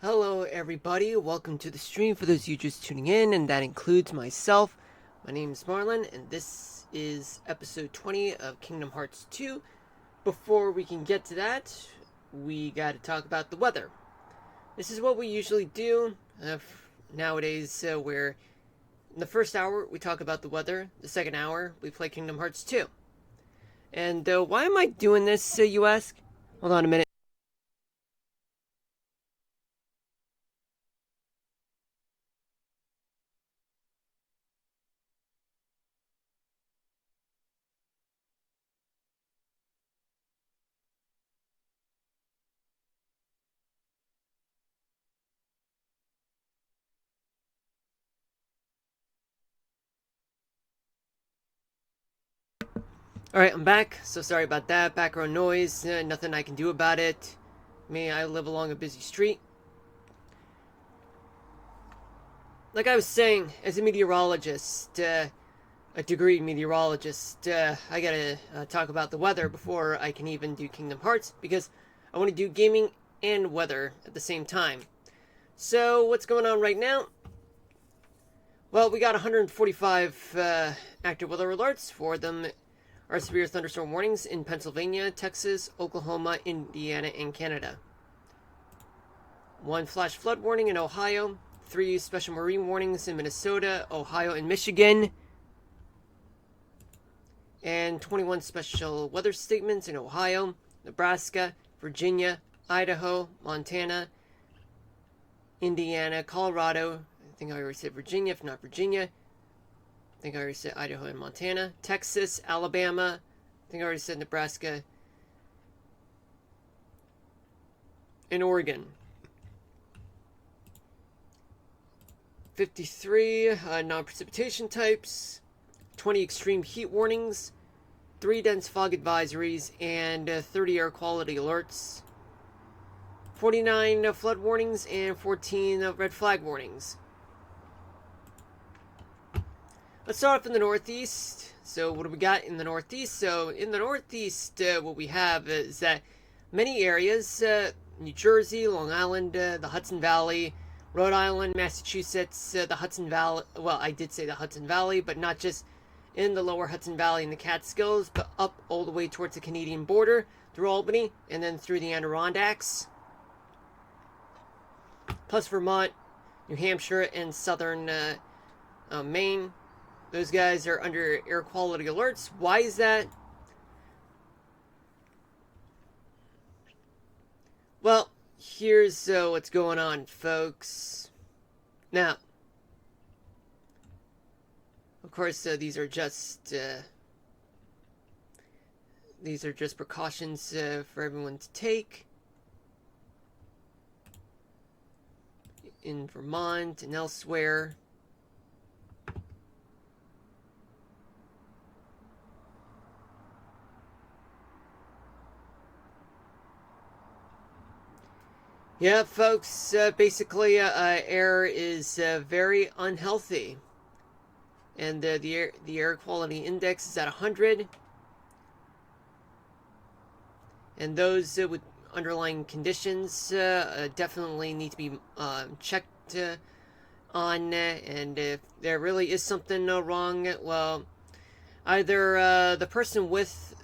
Hello, everybody. Welcome to the stream for those of you just tuning in, and that includes myself. My name is Marlon, and this is episode 20 of Kingdom Hearts 2. Before we can get to that, we got to talk about the weather. This is what we usually do nowadays, where in the first hour we talk about the weather, the second hour we play Kingdom Hearts 2. And why am I doing this, you ask? Hold on a minute. Alright, I'm back. So sorry about that. Background noise. Nothing I can do about it. I live along a busy street. Like I was saying, as a meteorologist, a degree meteorologist, I gotta talk about the weather before I can even do Kingdom Hearts because I want to do gaming and weather at the same time. So, what's going on right now? Well, we got 145 active weather alerts. For them are severe thunderstorm warnings in Pennsylvania, Texas, Oklahoma, Indiana, and Canada. 1 flash flood warning in Ohio. 3 special marine warnings in Minnesota, Ohio, and Michigan. And 21 special weather statements in Ohio, Nebraska, Virginia, Idaho, Montana, Indiana, Colorado. I think I already said Virginia, if not Virginia. I think I already said Idaho and Montana. Texas, Alabama. I think I already said Nebraska. And Oregon. 53 non-precipitation types. 20 extreme heat warnings. 3 dense fog advisories. And 30 air quality alerts. 49 flood warnings and 14 red flag warnings. Let's start off in the Northeast. So what do we got in the Northeast? So in the Northeast, what we have is that many areas, New Jersey, Long Island, the Hudson Valley, Rhode Island, Massachusetts, the Hudson Valley. Well, I did say the Hudson Valley, but not just in the lower Hudson Valley and the Catskills, but up all the way towards the Canadian border, through Albany, and then through the Adirondacks. Plus Vermont, New Hampshire, and southern Maine. Those guys are under air quality alerts. Why is that? Well, here's what's going on, folks. Now, of course, these are just precautions for everyone to take in Vermont and elsewhere. Yeah, folks, basically, air is very unhealthy. And the air quality index is at 100. And those with underlying conditions definitely need to be checked on. And if there really is something wrong, well, either the person with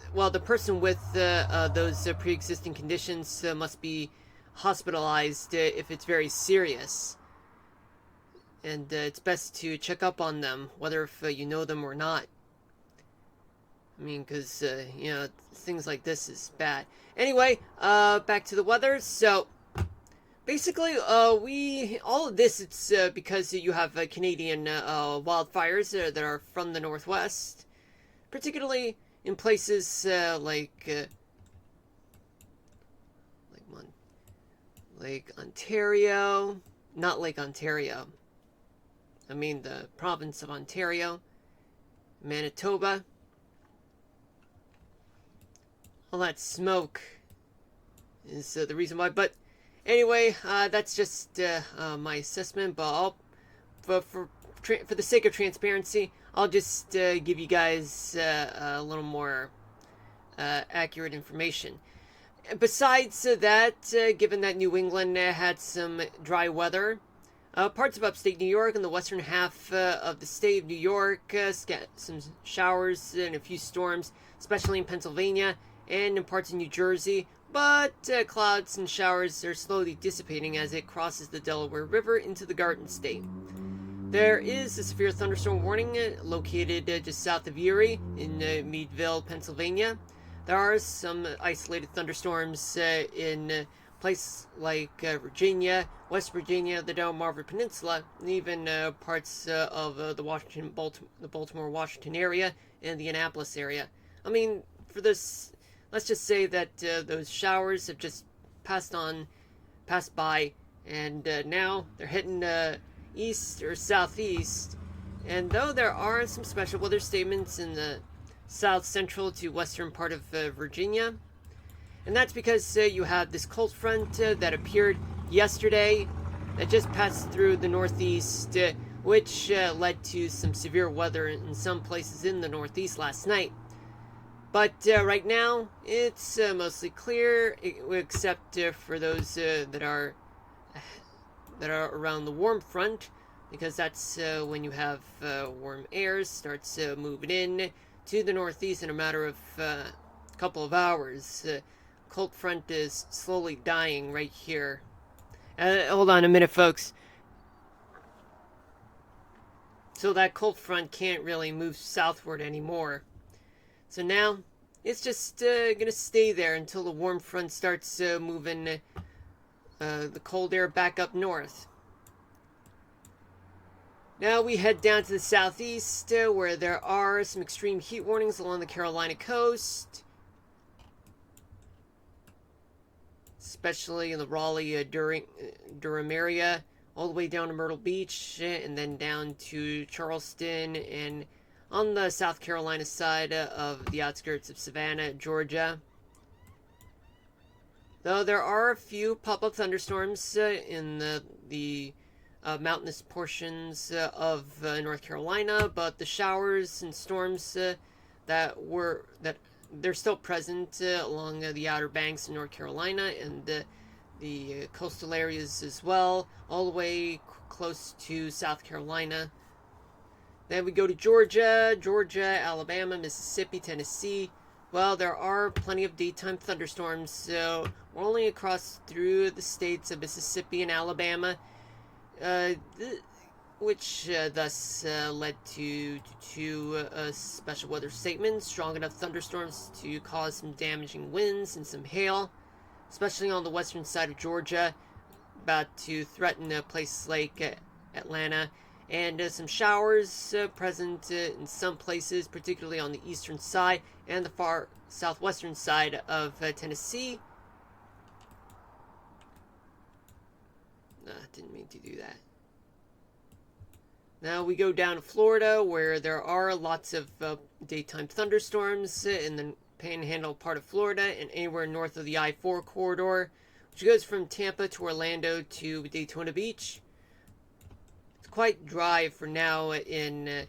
those pre-existing conditions must be hospitalized if it's very serious, and it's best to check up on them, whether if you know them or not. I mean, because things like this is bad. Anyway, back to the weather. So basically, all of this, it's because you have Canadian wildfires that are from the northwest, particularly in places Lake Ontario, not Lake Ontario. I mean the province of Ontario, Manitoba. All that smoke is the reason why. But anyway, that's just my assessment. But for the sake of transparency, I'll just give you guys a little more accurate information. Besides that, given that New England had some dry weather, parts of upstate New York and the western half of the state of New York some showers and a few storms, especially in Pennsylvania and in parts of New Jersey. But clouds and showers are slowly dissipating as it crosses the Delaware River into the Garden State. There is a severe thunderstorm warning located just south of Erie in Meadville, Pennsylvania. There are some isolated thunderstorms in places like Virginia, West Virginia, the Delmarva Peninsula, and even parts of the Baltimore-Washington area and the Annapolis area. I mean, for this, let's just say that those showers have just passed by, and now they're heading east or southeast. And though there are some special weather statements in the south central to western part of Virginia, and that's because you have this cold front that appeared yesterday that just passed through the northeast, which led to some severe weather in some places in the northeast last night. But right now, it's mostly clear, except for those that are around the warm front, because that's when you have warm air starts moving in to the northeast in a matter of a couple of hours. Cold front is slowly dying right here. Hold on a minute, folks. So that cold front can't really move southward anymore. So now it's just gonna stay there until the warm front starts moving the cold air back up north. Now we head down to the southeast where there are some extreme heat warnings along the Carolina coast, especially in the Raleigh-Durham area, all the way down to Myrtle Beach, and then down to Charleston, and on the South Carolina side of the outskirts of Savannah, Georgia. Though there are a few pop-up thunderstorms in the mountainous portions of North Carolina, but the showers and storms that they're still present along the Outer Banks of North Carolina and the coastal areas as well, all the way close to South Carolina. Then we go to Georgia, Alabama, Mississippi, Tennessee. Well, there are plenty of daytime thunderstorms, so rolling across through the states of Mississippi and Alabama, which thus led to two special weather statements: strong enough thunderstorms to cause some damaging winds and some hail, especially on the western side of Georgia, about to threaten places like Atlanta, and some showers present in some places, particularly on the eastern side and the far southwestern side of Tennessee. Didn't mean to do that. Now we go down to Florida, where there are lots of daytime thunderstorms in the panhandle part of Florida and anywhere north of the I-4 corridor, which goes from Tampa to Orlando to Daytona Beach. It's quite dry for now in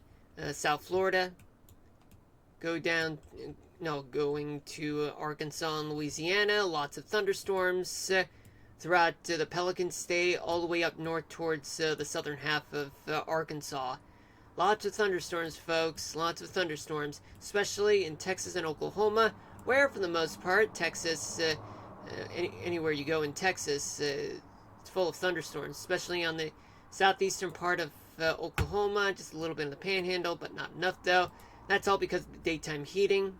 South Florida. Going to Arkansas and Louisiana, lots of thunderstorms throughout the Pelican State, all the way up north towards the southern half of Arkansas. Lots of thunderstorms, folks, lots of thunderstorms, especially in Texas and Oklahoma, where for the most part, Texas, anywhere you go in Texas, it's full of thunderstorms, especially on the southeastern part of Oklahoma, just a little bit in the panhandle, but not enough though. That's all because of the daytime heating.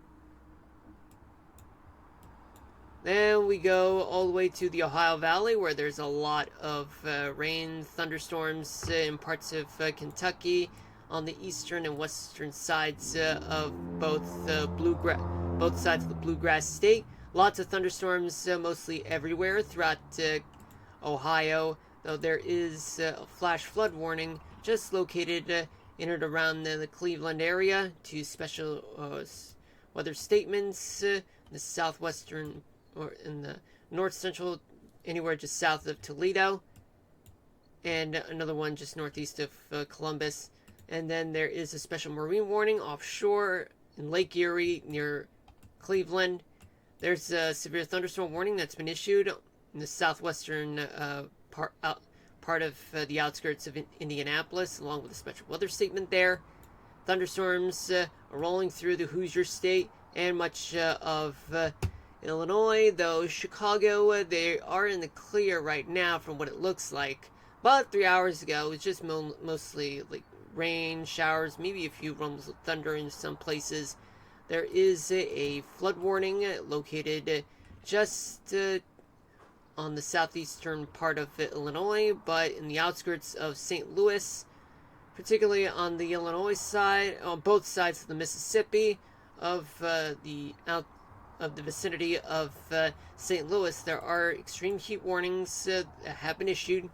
Then we go all the way to the Ohio Valley, where there's a lot of rain, thunderstorms in parts of Kentucky, on the eastern and western sides of both sides of the Bluegrass State. Lots of thunderstorms, mostly everywhere throughout Ohio, though there is a flash flood warning just located in and around the Cleveland area to special weather statements in the southwestern or in the north central, anywhere just south of Toledo, and another one just northeast of Columbus. And then there is a special marine warning offshore in Lake Erie near Cleveland, There's a severe thunderstorm warning that's been issued in the southwestern part of the outskirts of Indianapolis, along with a special weather statement there. Thunderstorms are rolling through the Hoosier State and much of Illinois, though Chicago, they are in the clear right now from what it looks like. But 3 hours ago, it was just mostly like rain, showers, maybe a few rumbles of thunder in some places. There is a flood warning located just on the southeastern part of Illinois, but in the outskirts of St. Louis, particularly on the Illinois side, on both sides of the Mississippi, of the vicinity of St. Louis, there are extreme heat warnings that have been issued.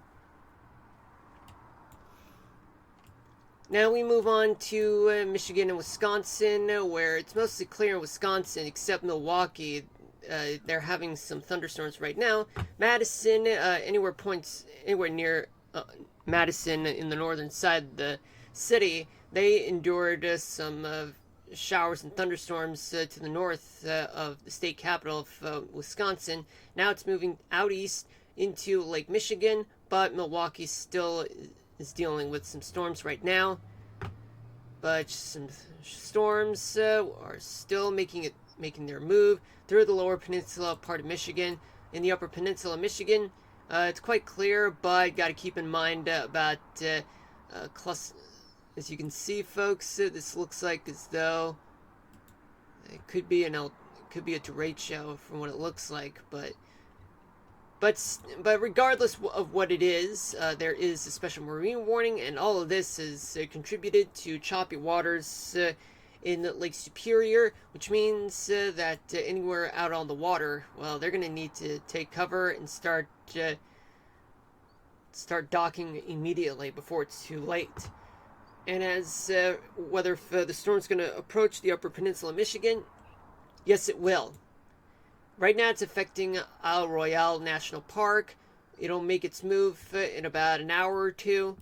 Now we move on to Michigan and Wisconsin, where it's mostly clear in Wisconsin, except Milwaukee. They're having some thunderstorms right now. Madison, anywhere near Madison in the northern side of the city, they endured some showers and thunderstorms to the north of the state capital of Wisconsin. Now it's moving out east into Lake Michigan, but Milwaukee still is dealing with some storms right now. But some storms are still making their move through the lower peninsula part of Michigan. In the upper peninsula of Michigan, it's quite clear, but got to keep in mind about as you can see, folks, this looks like as though it could be a derecho from what it looks like, but regardless of what it is, there is a special marine warning, and all of this has contributed to choppy waters in Lake Superior, which means that anywhere out on the water, well, they're going to need to take cover and start docking immediately before it's too late. And as whether the storm's going to approach the Upper Peninsula of Michigan, yes, it will. Right now, it's affecting Isle Royale National Park. It'll make its move in about an hour or two,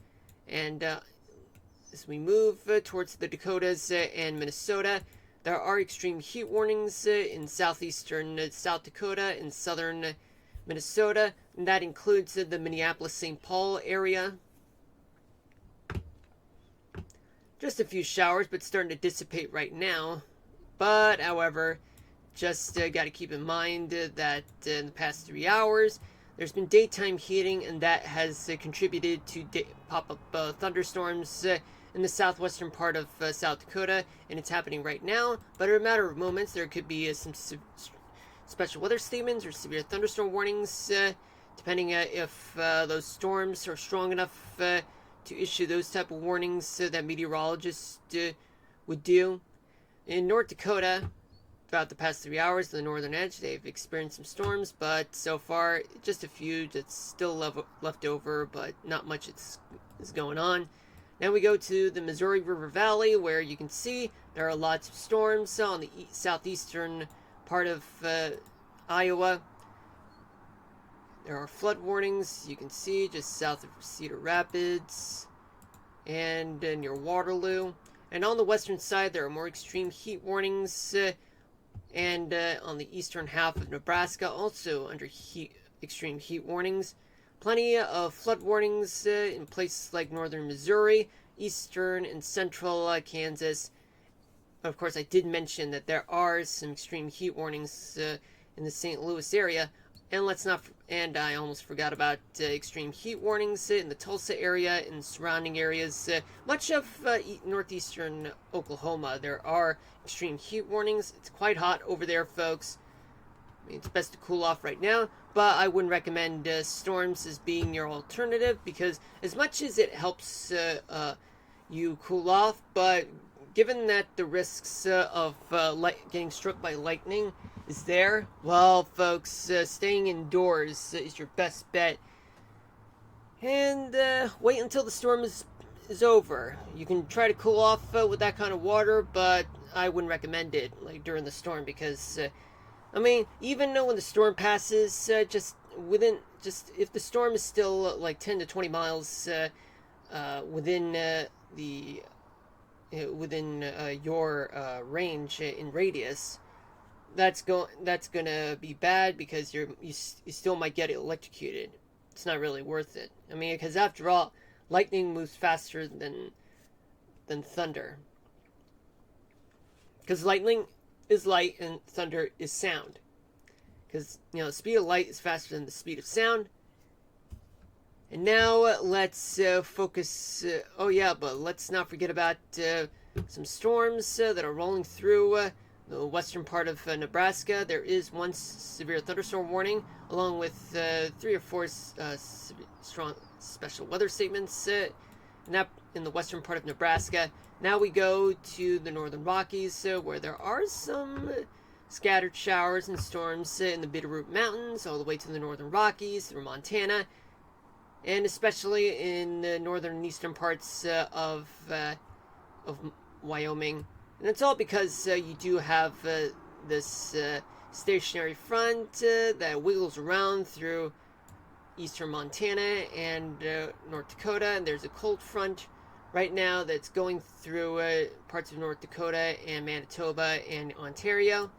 and as we move towards the Dakotas and Minnesota, there are extreme heat warnings in southeastern South Dakota and southern Minnesota, and that includes the Minneapolis-St. Paul area. Just a few showers, but starting to dissipate right now. But, however, just got to keep in mind that in the past 3 hours, there's been daytime heating, and that has contributed to pop-up thunderstorms in the southwestern part of South Dakota, and it's happening right now. But in a matter of moments, there could be some special weather statements or severe thunderstorm warnings, depending if those storms are strong enough to issue those type of warnings that meteorologists would do. In North Dakota, throughout the past 3 hours, the northern edge, they've experienced some storms, but so far, just a few that's still left over, but not much is going on. Now we go to the Missouri River Valley, where you can see there are lots of storms on the southeastern part of Iowa. There are flood warnings, you can see, just south of Cedar Rapids and near Waterloo. And on the western side, there are more extreme heat warnings, and on the eastern half of Nebraska, also under extreme heat warnings. Plenty of flood warnings in places like northern Missouri, eastern and central Kansas. Of course, I did mention that there are some extreme heat warnings in the St. Louis area. And I almost forgot about extreme heat warnings in the Tulsa area and surrounding areas. Much of northeastern Oklahoma, there are extreme heat warnings. It's quite hot over there, folks. I mean, it's best to cool off right now, but I wouldn't recommend storms as being your alternative, because as much as it helps you cool off, but given that the risks of getting struck by lightning is there, well, folks, staying indoors is your best bet. And wait until the storm is over. You can try to cool off with that kind of water, but I wouldn't recommend it during the storm, because I mean, even when the storm passes, if the storm is still like 10 to 20 miles within your range in radius, that's gonna be bad because you still might get electrocuted. It's not really worth it. I mean, because after all, lightning moves faster than thunder. Because lightning is light and thunder is sound. Because the speed of light is faster than the speed of sound. And now let's focus. Oh yeah, but let's not forget about some storms that are rolling through the western part of Nebraska. There is one severe thunderstorm warning, along with 3 or 4 strong special weather statements in the western part of Nebraska. Now we go to the northern Rockies, where there are some scattered showers and storms in the Bitterroot Mountains, all the way to the northern Rockies, through Montana, and especially in the northern and eastern parts of Wyoming. And it's all because you do have this stationary front that wiggles around through eastern Montana and North Dakota, and there's a cold front right now that's going through parts of North Dakota and Manitoba and Ontario.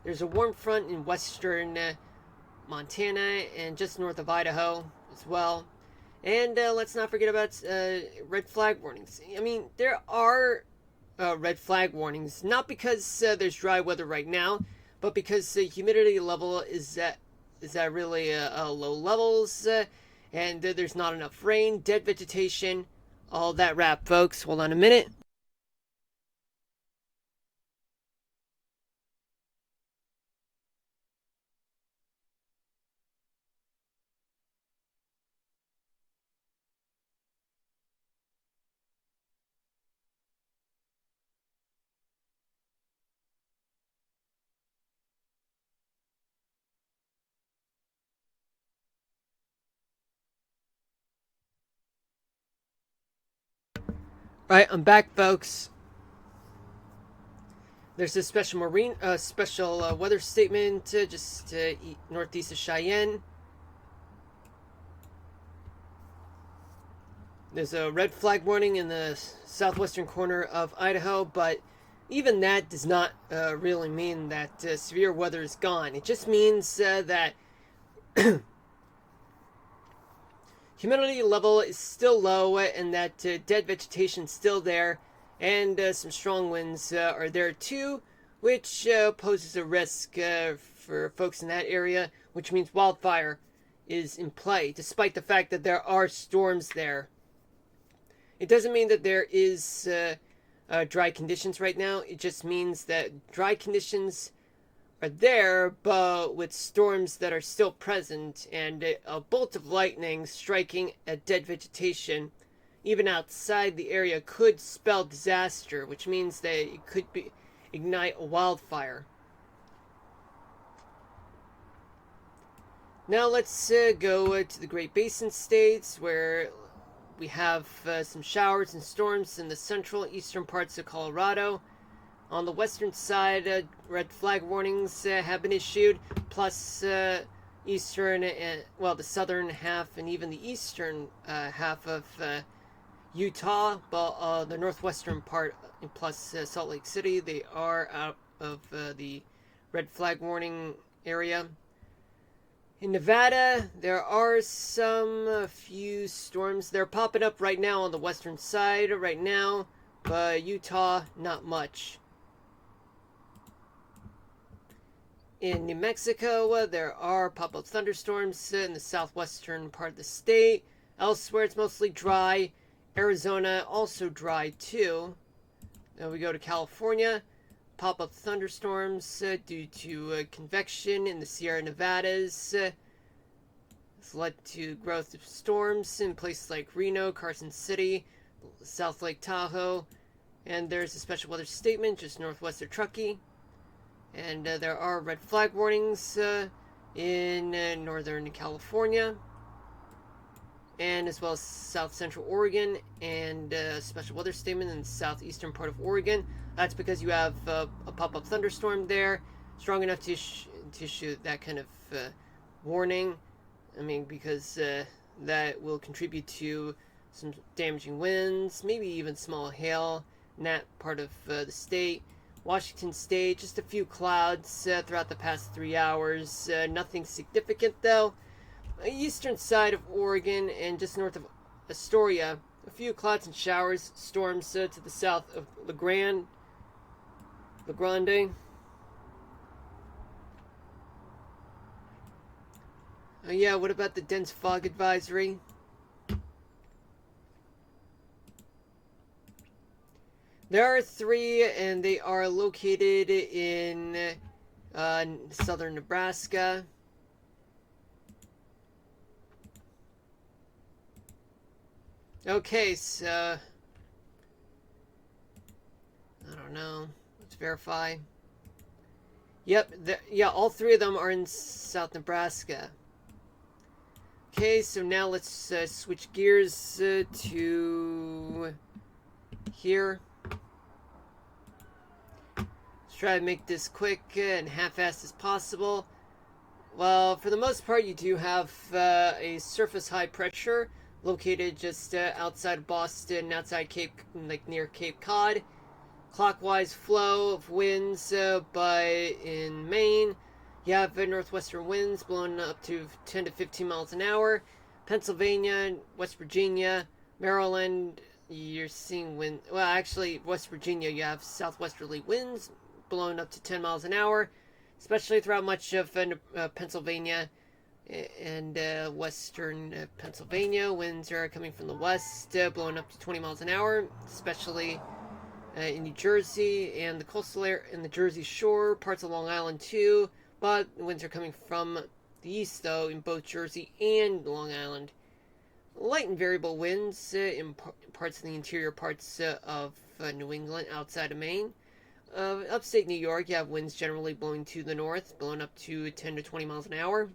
There's a warm front in western Montana and just north of Idaho as well. And let's not forget about red flag warnings. I mean, there are red flag warnings, not because there's dry weather right now, but because the humidity level is at really low levels, and there's not enough rain, dead vegetation, all that rap, folks. Hold on a minute. All right, I'm back, folks. There's a special weather statement just northeast of Cheyenne. There's a red flag warning in the southwestern corner of Idaho, but even that does not really mean that severe weather is gone. It just means that humidity level is still low and that dead vegetation is still there, and some strong winds are there too, which poses a risk for folks in that area, which means wildfire is in play, despite the fact that there are storms there. It doesn't mean that there is dry conditions right now. It just means that dry conditions are there, but with storms that are still present, and a bolt of lightning striking at dead vegetation, even outside the area, could spell disaster, which means that it could ignite a wildfire. Now let's go to the Great Basin states, where we have some showers and storms in the central and eastern parts of Colorado. On the western side, red flag warnings have been issued, plus eastern, the southern half and even the eastern half of Utah, but the northwestern part, plus Salt Lake City, they are out of the red flag warning area. In Nevada, there are some few storms. They're popping up right now on the western side right now, but Utah, not much. In New Mexico, there are pop-up thunderstorms in the southwestern part of the state. Elsewhere, it's mostly dry. Arizona, also dry too. Then we go to California. Pop-up thunderstorms due to convection in the Sierra Nevadas. It's led to growth of storms in places like Reno, Carson City, South Lake Tahoe. And there's a special weather statement just northwest of Truckee. And there are red flag warnings in northern California, and as well as south central Oregon, and a special weather statement in the southeastern part of Oregon. That's because you have a pop-up thunderstorm there, strong enough to issue that kind of warning. I mean, because that will contribute to some damaging winds, maybe even small hail in that part of the state, Washington State, just a few clouds throughout the past 3 hours. Nothing significant though. Eastern side of Oregon and just north of Astoria, a few clouds and showers. Storms to the south of La Grande. Yeah, what about the dense fog advisory? There are 3, and they are located in southern Nebraska. Okay, so I don't know. Let's verify. Yep, yeah, all 3 of them are in South Nebraska. Okay, so now let's switch gears to here. Let's try to make this quick and half-assed as possible. Well, for the most part, you do have a surface high pressure located just outside of Boston, outside near Cape Cod. Clockwise flow of winds, but in Maine, you have northwestern winds blowing up to 10 to 15 miles an hour. Pennsylvania, West Virginia, Maryland, you're seeing wind. Well, actually, West Virginia, you have southwesterly winds blowing up to 10 miles an hour, especially throughout much of Pennsylvania and western Pennsylvania. Winds are coming from the west, blowing up to 20 miles an hour, especially in New Jersey and the coastal area and the Jersey Shore, parts of Long Island too. But winds are coming from the east, though, in both Jersey and Long Island. Light and variable winds in parts of the interior parts of New England, outside of Maine. Upstate New York, you have winds generally blowing to the north, blowing up to 10 to 20 miles an hour.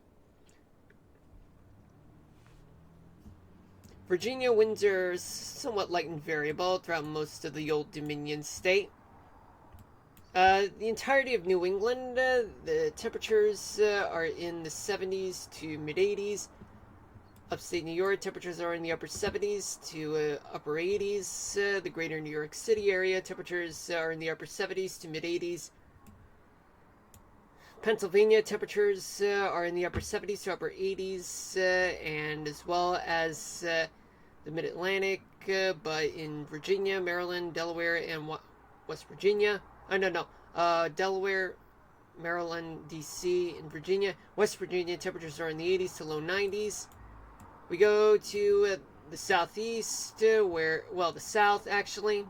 Virginia, winds are somewhat light and variable throughout most of the Old Dominion state. The entirety of New England, the temperatures are in the 70s to mid-80s. Upstate New York, temperatures are in the upper 70s to upper 80s. The greater New York City area, temperatures are in the upper 70s to mid-80s. Pennsylvania, temperatures are in the upper 70s to upper 80s, and as well as the Mid-Atlantic, but in Virginia, Maryland, Delaware, and West Virginia. Delaware, Maryland, D.C., and Virginia. West Virginia, temperatures are in the 80s to low 90s. We go to the southeast, the south, actually.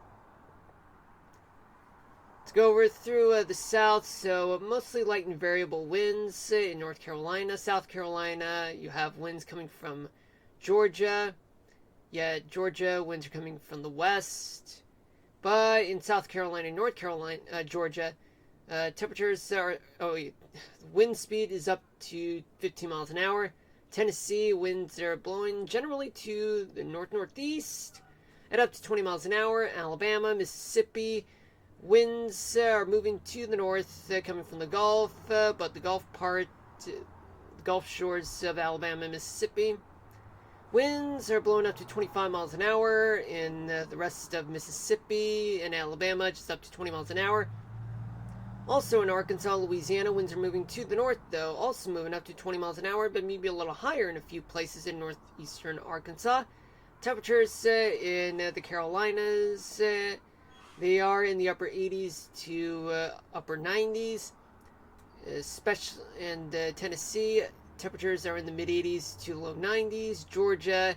Let's go over through the south, so mostly light and variable winds in North Carolina. South Carolina, you have winds coming from Georgia. Yeah, Georgia, winds are coming from the west. But in South Carolina, North Carolina, Georgia, temperatures are, wind speed is up to 15 miles an hour. Tennessee, winds are blowing generally to the north-northeast at up to 20 miles an hour. Alabama, Mississippi, winds are moving to the north, coming from the Gulf, but the Gulf shores of Alabama and Mississippi. Winds are blowing up to 25 miles an hour in the rest of Mississippi and Alabama, just up to 20 miles an hour. Also in Arkansas, Louisiana, winds are moving to the north, though, also moving up to 20 miles an hour, but maybe a little higher in a few places in northeastern Arkansas. Temperatures in the Carolinas, they are in the upper 80s to upper 90s, especially in Tennessee. Temperatures are in the mid-80s to low 90s. Georgia,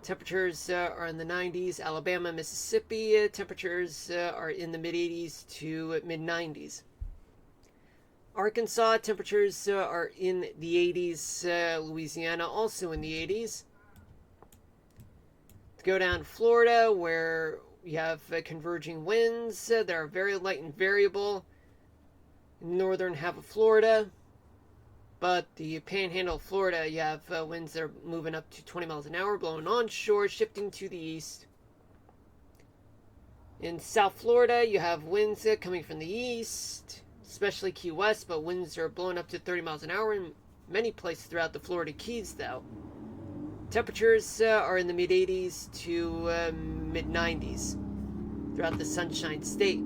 temperatures are in the 90s. Alabama, Mississippi, temperatures are in the mid-80s to mid-90s. Arkansas, temperatures are in the 80s. Louisiana, also in the 80s. To go down to Florida, where we have converging winds that are very light and variable in the northern half of Florida. But the panhandle of Florida, you have winds that are moving up to 20 miles an hour, blowing onshore, shifting to the east. In South Florida, you have winds coming from the east, especially Key West, but winds are blowing up to 30 miles an hour in many places throughout the Florida Keys, though. Temperatures are in the mid-80s to mid-90s throughout the Sunshine State.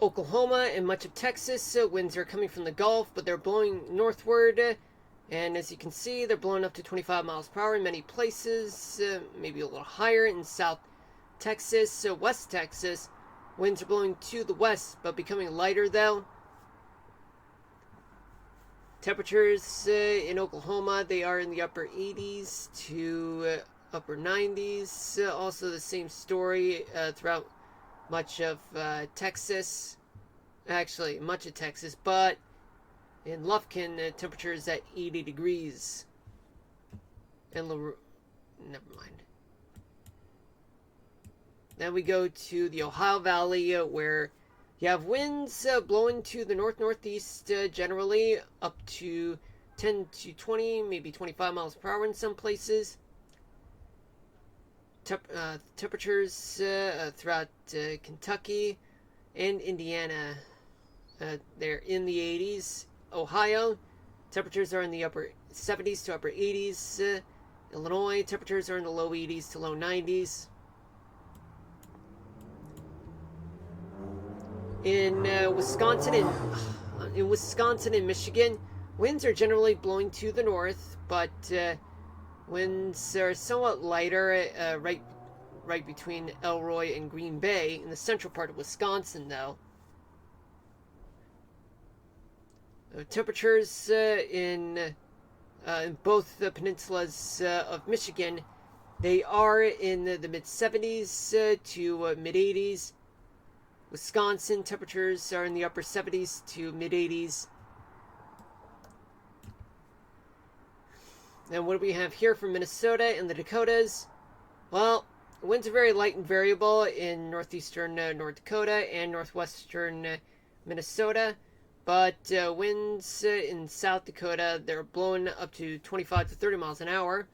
Oklahoma and much of Texas, winds are coming from the Gulf, but they're blowing northward. And as you can see, they're blowing up to 25 miles per hour in many places, maybe a little higher in South Texas, West Texas. Winds are blowing to the west, but becoming lighter though. Temperatures in Oklahoma, they are in the upper 80s to upper 90s. Also the same story throughout much of Texas. Actually, much of Texas, but in Lufkin, temperature is at 80 degrees. And never mind. Then we go to the Ohio Valley, where you have winds blowing to the north-northeast, generally up to 10 to 20, maybe 25 miles per hour in some places. Temperatures throughout Kentucky and Indiana, they're in the 80s. Ohio, temperatures are in the upper 70s to upper 80s. Illinois, temperatures are in the low 80s to low 90s. In Wisconsin and Michigan, winds are generally blowing to the north, but winds are somewhat lighter right between Elroy and Green Bay in the central part of Wisconsin, though. Temperatures in both the peninsulas of Michigan, they are in the mid-70s to mid-80s. Wisconsin, temperatures are in the upper 70s to mid-80s. And what do we have here for Minnesota and the Dakotas? Well, winds are very light and variable in northeastern North Dakota and northwestern Minnesota. But winds in South Dakota, they're blowing up to 25 to 30 miles an hour.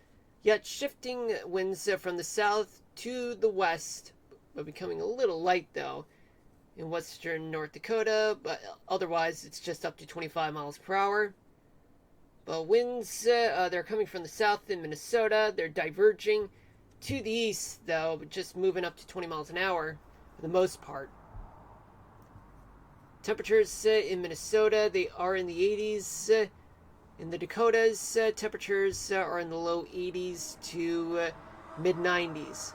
Yet shifting winds from the south to the west, but becoming a little light though in western North Dakota, but otherwise it's just up to 25 miles per hour. But winds, they're coming from the south in Minnesota. They're diverging to the east though, but just moving up to 20 miles an hour for the most part. Temperatures in Minnesota, they are in the 80s. In the Dakotas, temperatures are in the low 80s to mid-90s.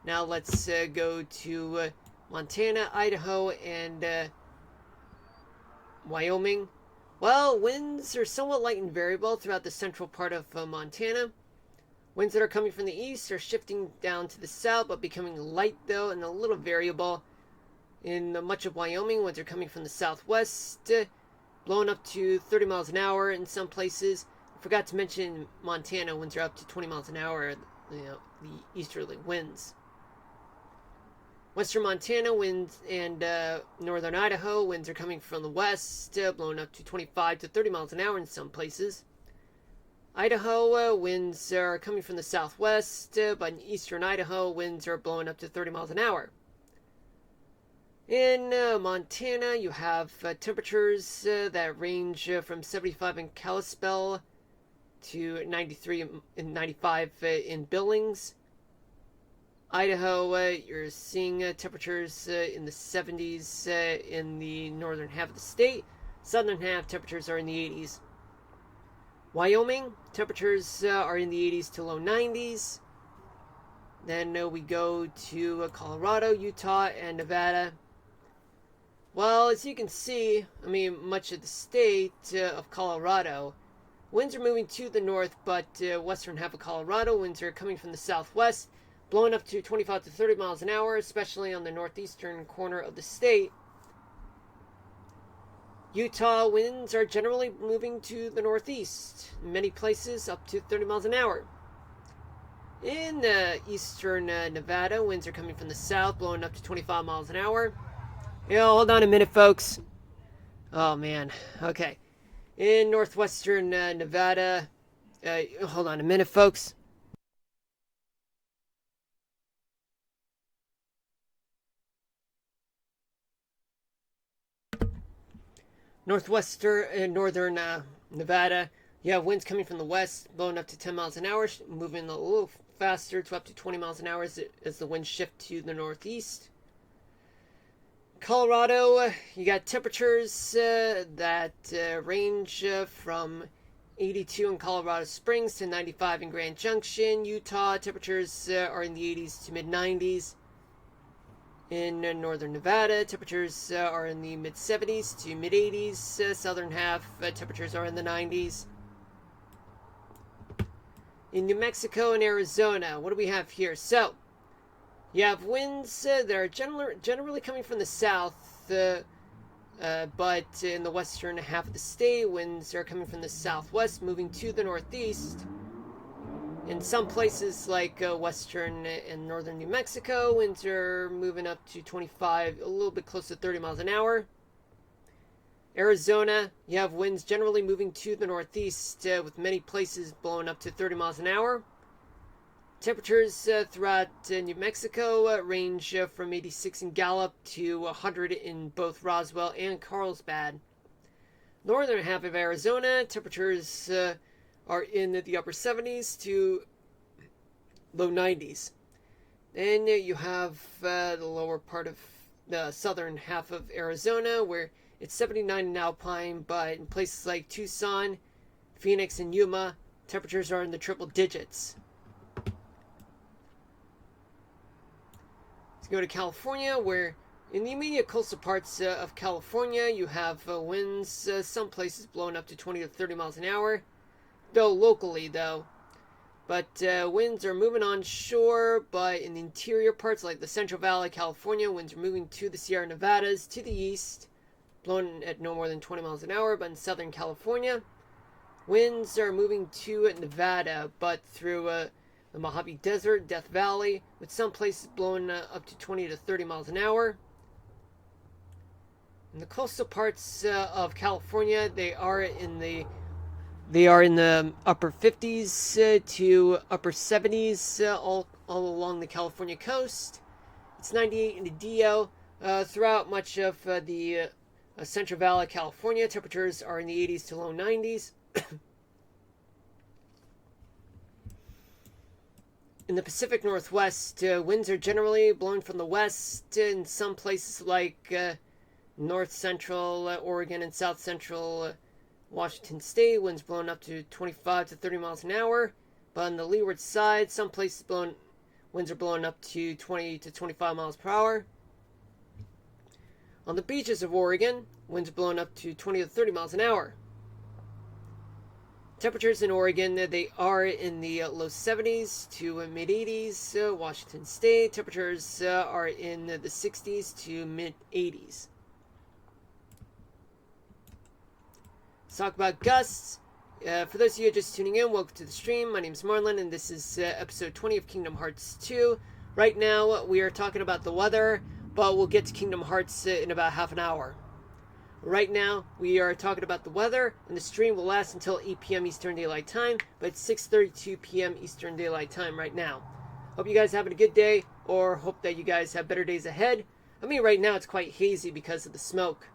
Now let's go to Montana, Idaho, and Wyoming. Well, winds are somewhat light and variable throughout the central part of Montana. Winds that are coming from the east are shifting down to the south, but becoming light though and a little variable. In much of Wyoming, winds are coming from the southwest, blowing up to 30 miles an hour in some places. I forgot to mention Montana, winds are up to 20 miles an hour, the easterly winds. Western Montana winds and northern Idaho winds are coming from the west, blowing up to 25 to 30 miles an hour in some places. Idaho winds are coming from the southwest, but in eastern Idaho winds are blowing up to 30 miles an hour. In Montana, you have temperatures that range from 75 in Kalispell to 93 and 95 in Billings. Idaho, you're seeing temperatures in the 70s in the northern half of the state. Southern half, temperatures are in the 80s. Wyoming, temperatures are in the 80s to low 90s. Then we go to Colorado, Utah, and Nevada. Well, as you can see, much of the state of Colorado, winds are moving to the north, but western half of Colorado, winds are coming from the southwest, blowing up to 25 to 30 miles an hour, especially on the northeastern corner of the state. Utah winds are generally moving to the northeast, in many places up to 30 miles an hour. In eastern Nevada, winds are coming from the south, blowing up to 25 miles an hour. Hold on a minute, folks. Oh, man. Okay. In northwestern Nevada, hold on a minute, folks. Northern Nevada, you have winds coming from the west, blowing up to 10 miles an hour, moving a little faster to up to 20 miles an hour as the winds shift to the northeast. Colorado, you got temperatures that range from 82 in Colorado Springs to 95 in Grand Junction. Utah, temperatures are in the 80s to mid 90s. In northern Nevada, temperatures are in the mid 70s to mid 80s. Southern half, temperatures are in the 90s. In New Mexico and Arizona, what do we have here? So, you have winds that are generally coming from the south, but in the western half of the state, winds are coming from the southwest, moving to the northeast. In some places like western and northern New Mexico, winds are moving up to 25, a little bit close to 30 miles an hour. Arizona, you have winds generally moving to the northeast, with many places blowing up to 30 miles an hour. Temperatures throughout New Mexico range from 86 in Gallup to 100 in both Roswell and Carlsbad. Northern half of Arizona, temperatures are in the upper 70s to low 90s. Then you have the lower part of the southern half of Arizona, where it's 79 in Alpine, but in places like Tucson, Phoenix, and Yuma, temperatures are in the triple digits. Let's go to California, where in the immediate coastal parts of California, you have winds, some places blowing up to 20 to 30 miles an hour. Though locally, though. But winds are moving on shore, but in the interior parts like the Central Valley, California, winds are moving to the Sierra Nevadas to the east, blowing at no more than 20 miles an hour. But in Southern California, winds are moving to Nevada, but through the Mojave Desert, Death Valley, with some places blowing up to 20 to 30 miles an hour. In the coastal parts of California, they are in the upper 50s to upper 70s all along the California coast. It's 98 in the DO. Throughout much of the Central Valley, California, temperatures are in the 80s to low 90s. In the Pacific Northwest, winds are generally blowing from the west. In some places like north central Oregon and south central Washington State, winds blowing up to 25 to 30 miles an hour. But on the leeward side, some places winds are blowing up to 20 to 25 miles per hour. On the beaches of Oregon, winds are blowing up to 20 to 30 miles an hour. Temperatures in Oregon, they are in the low 70s to mid 80s. Washington State, temperatures are in the 60s to mid 80s. Let's talk about gusts. For those of you just tuning in, welcome to the stream. My name is Marlon, and this is episode 20 of Kingdom Hearts 2. Right now, we are talking about the weather, but we'll get to Kingdom Hearts in about half an hour. Right now, we are talking about the weather, and the stream will last until 8 p.m. Eastern Daylight Time, but it's 6:32 p.m. Eastern Daylight Time right now. Hope you guys are having a good day, or hope that you guys have better days ahead. I mean, right now it's quite hazy because of the smoke.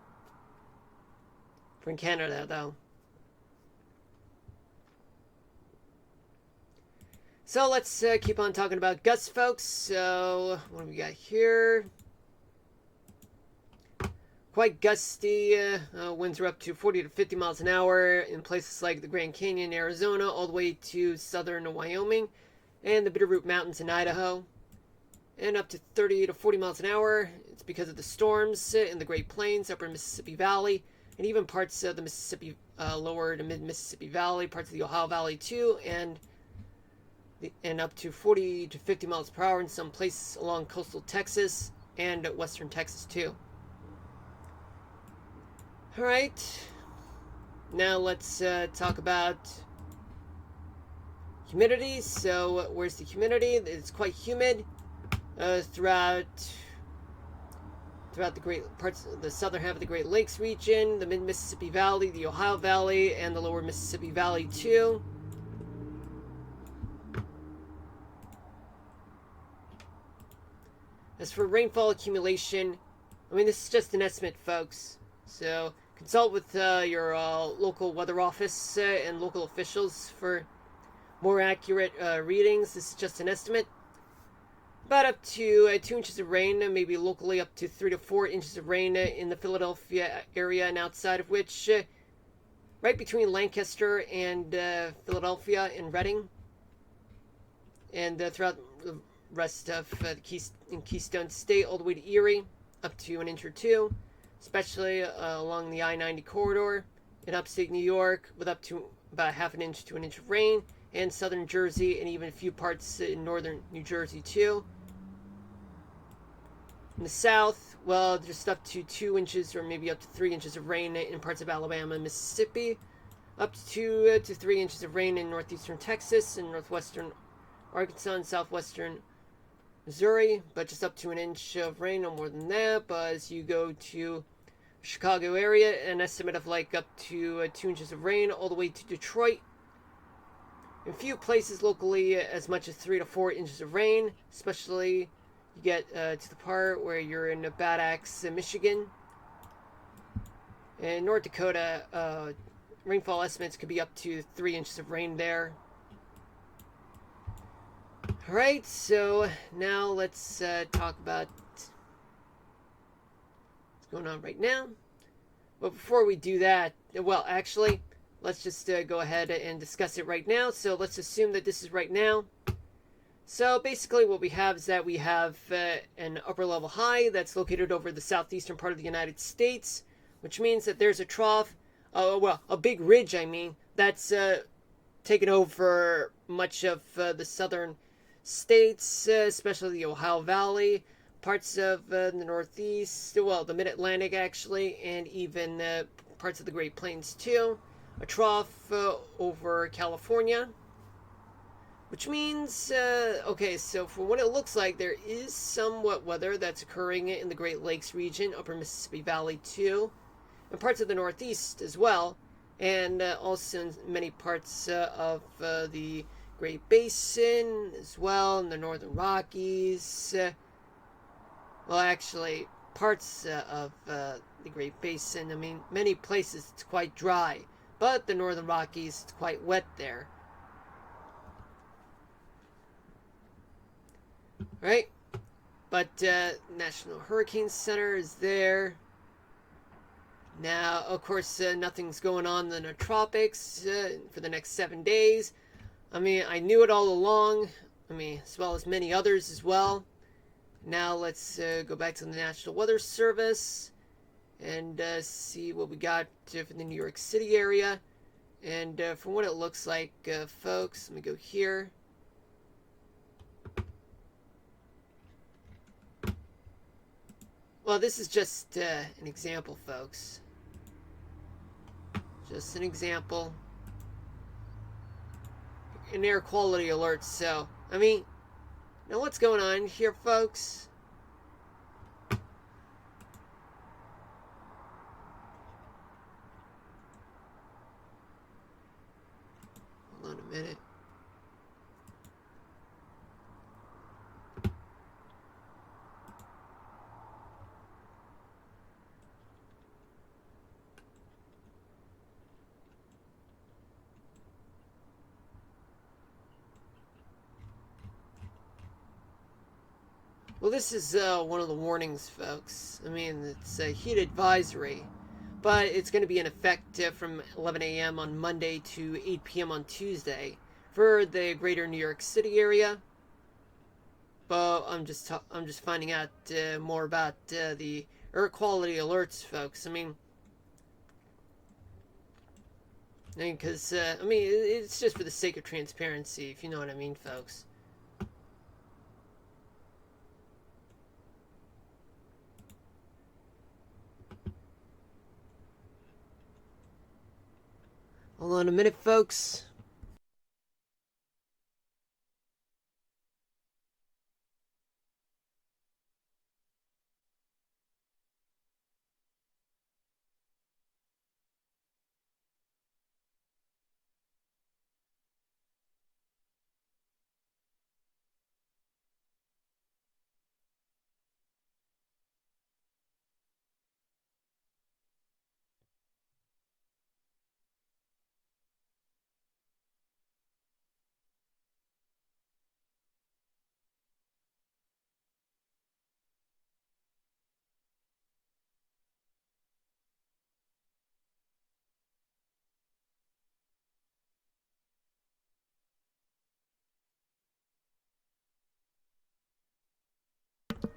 From Canada, though. So let's keep on talking about gusts, folks. So what do we got here? Quite gusty. Winds are up to 40 to 50 miles an hour in places like the Grand Canyon, Arizona, all the way to southern Wyoming, and the Bitterroot Mountains in Idaho. And up to 30 to 40 miles an hour. It's because of the storms in the Great Plains, upper Mississippi Valley, and even parts of the Mississippi, lower to mid-Mississippi Valley, parts of the Ohio Valley too, and up to 40 to 50 miles per hour in some places along coastal Texas and western Texas too. Alright, now let's talk about humidity. So where's the humidity? It's quite humid throughout the great parts of the southern half of the Great Lakes region, the mid-Mississippi Valley, the Ohio Valley, and the lower Mississippi Valley too. As for rainfall accumulation, I mean, this is just an estimate, folks. So consult with your local weather office and local officials for more accurate readings. This is just an estimate. about up to 2 inches of rain, maybe locally up to 3 to 4 inches of rain in the Philadelphia area, and outside of which, right between Lancaster and Philadelphia and Reading, and throughout the rest of in Keystone State, all the way to Erie, up to an inch or two, especially along the I-90 corridor in upstate New York, with up to about half an inch to an inch of rain, and southern Jersey, and even a few parts in northern New Jersey too. In the south, well, just up to 2 inches or maybe up to 3 inches of rain in parts of Alabama and Mississippi, up to 2 to 3 inches of rain in northeastern Texas and northwestern Arkansas and southwestern Missouri, but just up to an inch of rain, no more than that. But as you go to Chicago area, an estimate of like up to 2 inches of rain, all the way to Detroit. In a few places locally, as much as 3 to 4 inches of rain, especially you get to the part where you're in Bad Axe, Michigan. In North Dakota, rainfall estimates could be up to 3 inches of rain there. Alright, so now let's talk about what's going on right now. But before we do that, well, actually, let's just go ahead and discuss it right now. So let's assume that this is right now. So basically what we have is that we have an upper level high that's located over the southeastern part of the United States, which means that there's a trough, well, a big ridge, I mean, that's taken over much of the southern states, especially the Ohio Valley, parts of the Northeast, well, the Mid-Atlantic actually, and even parts of the Great Plains too. A trough over California, which means, okay, so for what it looks like, there is some wet weather that's occurring in the Great Lakes region, upper Mississippi Valley too, and parts of the Northeast as well, and also in many parts of the Great Basin as well, in the Northern Rockies. Well, actually, parts of the Great Basin, I mean, many places it's quite dry, but the Northern Rockies, it's quite wet there. Right? But National Hurricane Center is there. Now, of course, nothing's going on in the tropics for the next 7 days. I mean, I knew it all along. I mean, as well as many others as well. Now let's go back to the National Weather Service and see what we got for the New York City area. And from what it looks like, folks, let me go here. Well, this is just an example, folks. Just an example. An air quality alert, so, I mean, now what's going on here, folks? Hold on a minute. Well, this is one of the warnings, folks. I mean, it's a heat advisory, but it's going to be in effect from 11 a.m. on Monday to 8 p.m. on Tuesday for the greater New York City area. But I'm just finding out more about the air quality alerts, folks. I mean, because I mean, it's just for the sake of transparency, if you know what I mean, folks. Hold on a minute, folks.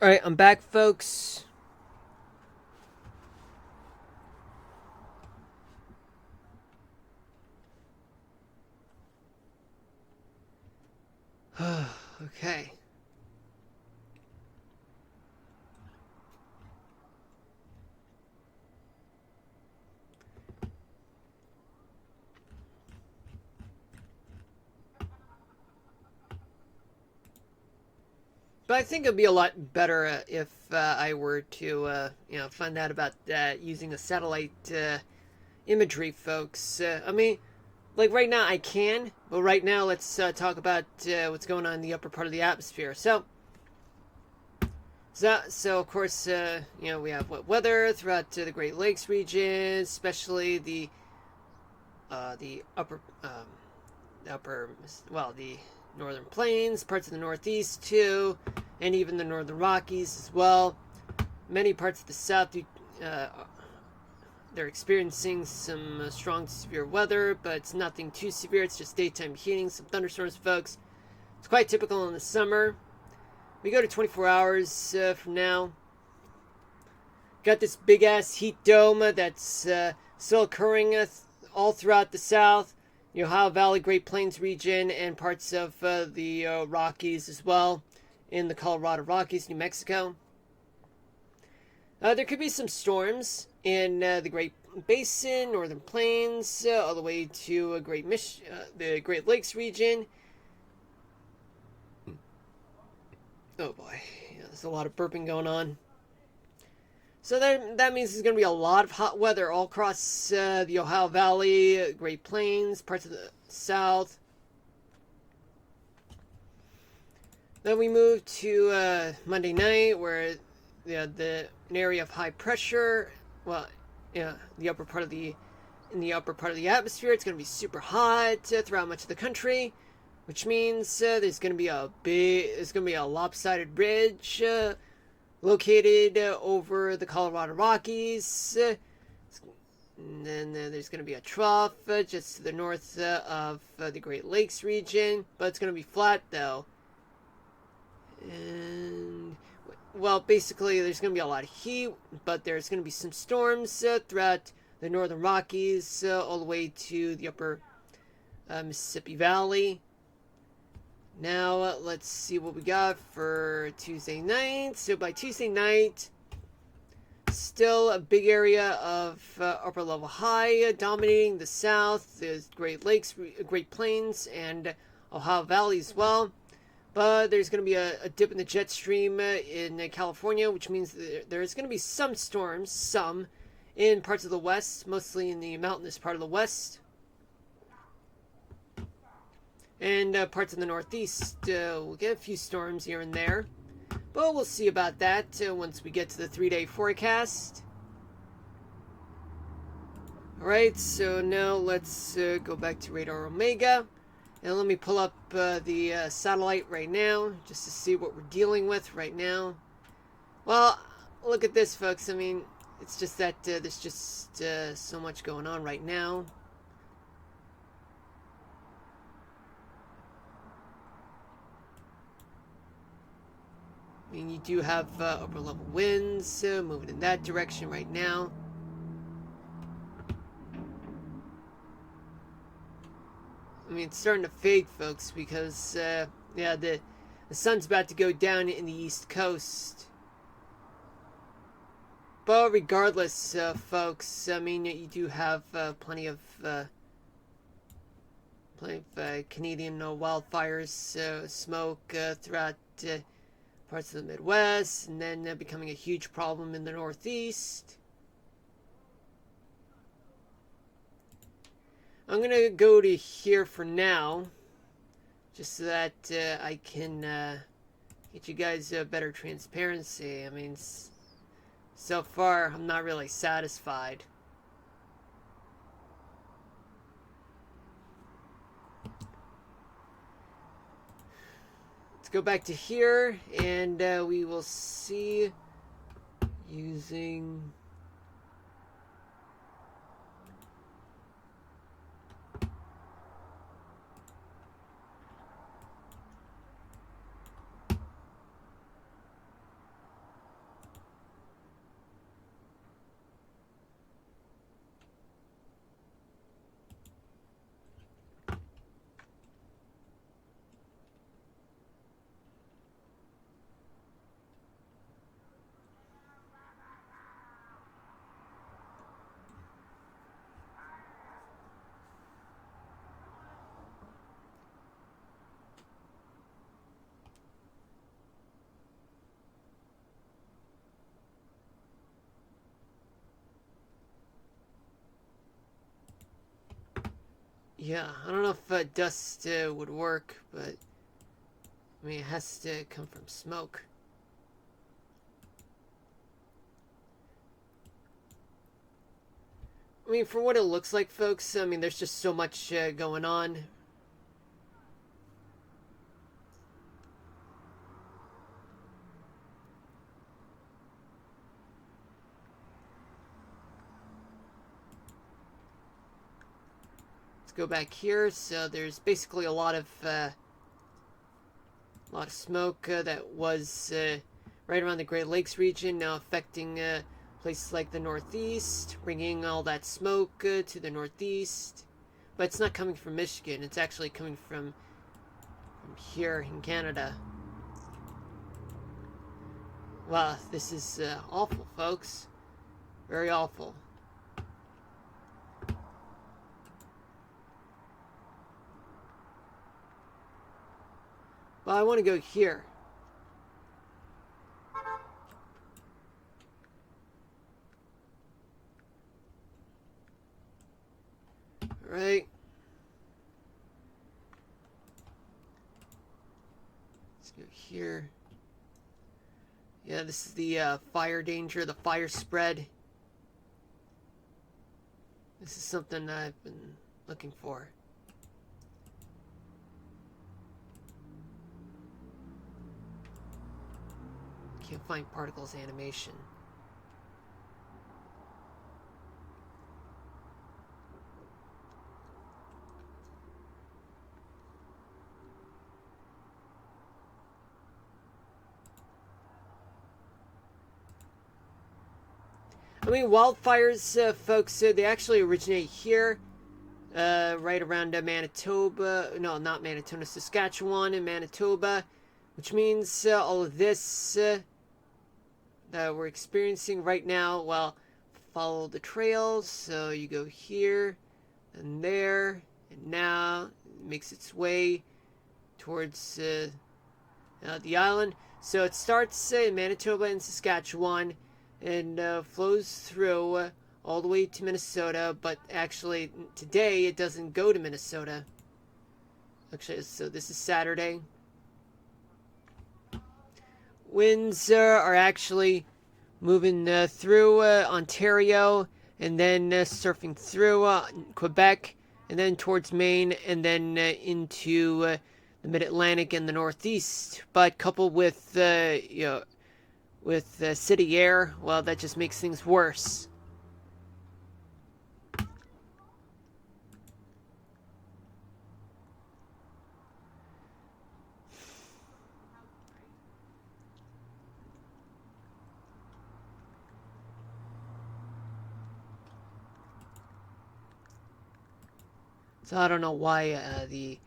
Alright, I'm back, folks. Okay. But I think it'd be a lot better if I were to, find out about using a satellite imagery, folks. I mean, like right now I can, but right now let's talk about what's going on in the upper part of the atmosphere. So of course, we have wet weather throughout the Great Lakes region, especially the the northern plains, parts of the Northeast too, and even the northern Rockies as well. Many parts of the South, they're experiencing some strong to severe weather, but it's nothing too severe. It's just daytime heating, some thunderstorms, folks. It's quite typical in the summer. We go to 24 hours from now. Got this big ass heat dome that's still occurring all throughout the South, the Ohio Valley, Great Plains region, and parts of the Rockies as well, in the Colorado Rockies, New Mexico. There could be some storms in the Great Basin, Northern Plains, all the way to the Great Lakes region. Oh boy, yeah, there's a lot of burping going on. So that means there's going to be a lot of hot weather all across the Ohio Valley, Great Plains, parts of the South. Then we move to Monday night, where an area of high pressure. Well, yeah, the upper part of the atmosphere, it's going to be super hot throughout much of the country, which means there's going to be a lopsided ridge located over the Colorado Rockies. And then there's going to be a trough just to the north of the Great Lakes region, but it's going to be flat though. And well, basically, there's going to be a lot of heat, but there's going to be some storms throughout the northern Rockies, all the way to the upper Mississippi Valley. Now, let's see what we got for Tuesday night. So, by Tuesday night, still a big area of upper level high dominating the South. There's Great Lakes, Great Plains, and Ohio Valley as well. But there's going to be a dip in the jet stream in California, which means there's going to be some storms, in parts of the West, mostly in the mountainous part of the West. And parts of the Northeast, we'll get a few storms here and there. But we'll see about that once we get to the 3-day forecast. Alright, so now let's go back to Radar Omega. And let me pull up the satellite right now, just to see what we're dealing with right now. Well, look at this, folks. I mean, it's just that there's just so much going on right now. I mean, you do have upper level winds moving in that direction right now. I mean, it's starting to fade, folks, because the sun's about to go down in the East Coast. But regardless, folks, I mean, you do have plenty of Canadian wildfires, smoke throughout parts of the Midwest, and then becoming a huge problem in the Northeast. I'm going to go to here for now, just so that I can get you guys better transparency. I mean, so far, I'm not really satisfied. Let's go back to here, and we will see using... Yeah, I don't know if dust would work, but I mean, it has to come from smoke. I mean, for what it looks like, folks, I mean, there's just so much going on. Let's go back here. So there's basically a lot of smoke that was right around the Great Lakes region, now affecting places like the Northeast, bringing all that smoke to the Northeast. But it's not coming from Michigan, it's actually coming from here in Canada. Wow, this is awful, folks. Very awful. Well, I want to go here. Alright. Let's go here. Yeah, this is the fire danger, the fire spread. This is something I've been looking for. Can't find particles animation. I mean, wildfires, folks, they actually originate here, right around Manitoba. No, not Manitoba, Saskatchewan and Manitoba, which means all of this that we're experiencing right now, well, follow the trails. So you go here and there, and now it makes its way towards the island. So it starts in Manitoba and Saskatchewan and flows through all the way to Minnesota, but actually today it doesn't go to Minnesota. Actually, so this is Saturday. Winds are actually moving through Ontario, and then surfing through Quebec, and then towards Maine, and then into the Mid-Atlantic and the Northeast. But coupled with with city air, well, that just makes things worse. So I don't know why the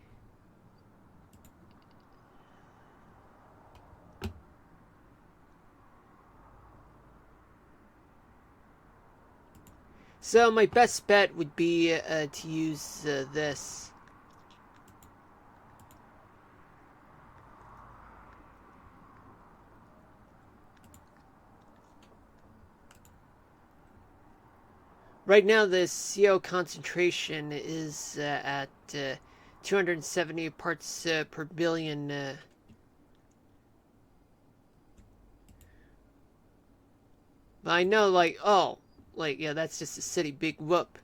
So my best bet would be to use this. Right now, the CO concentration is at 270 parts per billion. But I know, like, oh, like, yeah, that's just a city. Big whoop.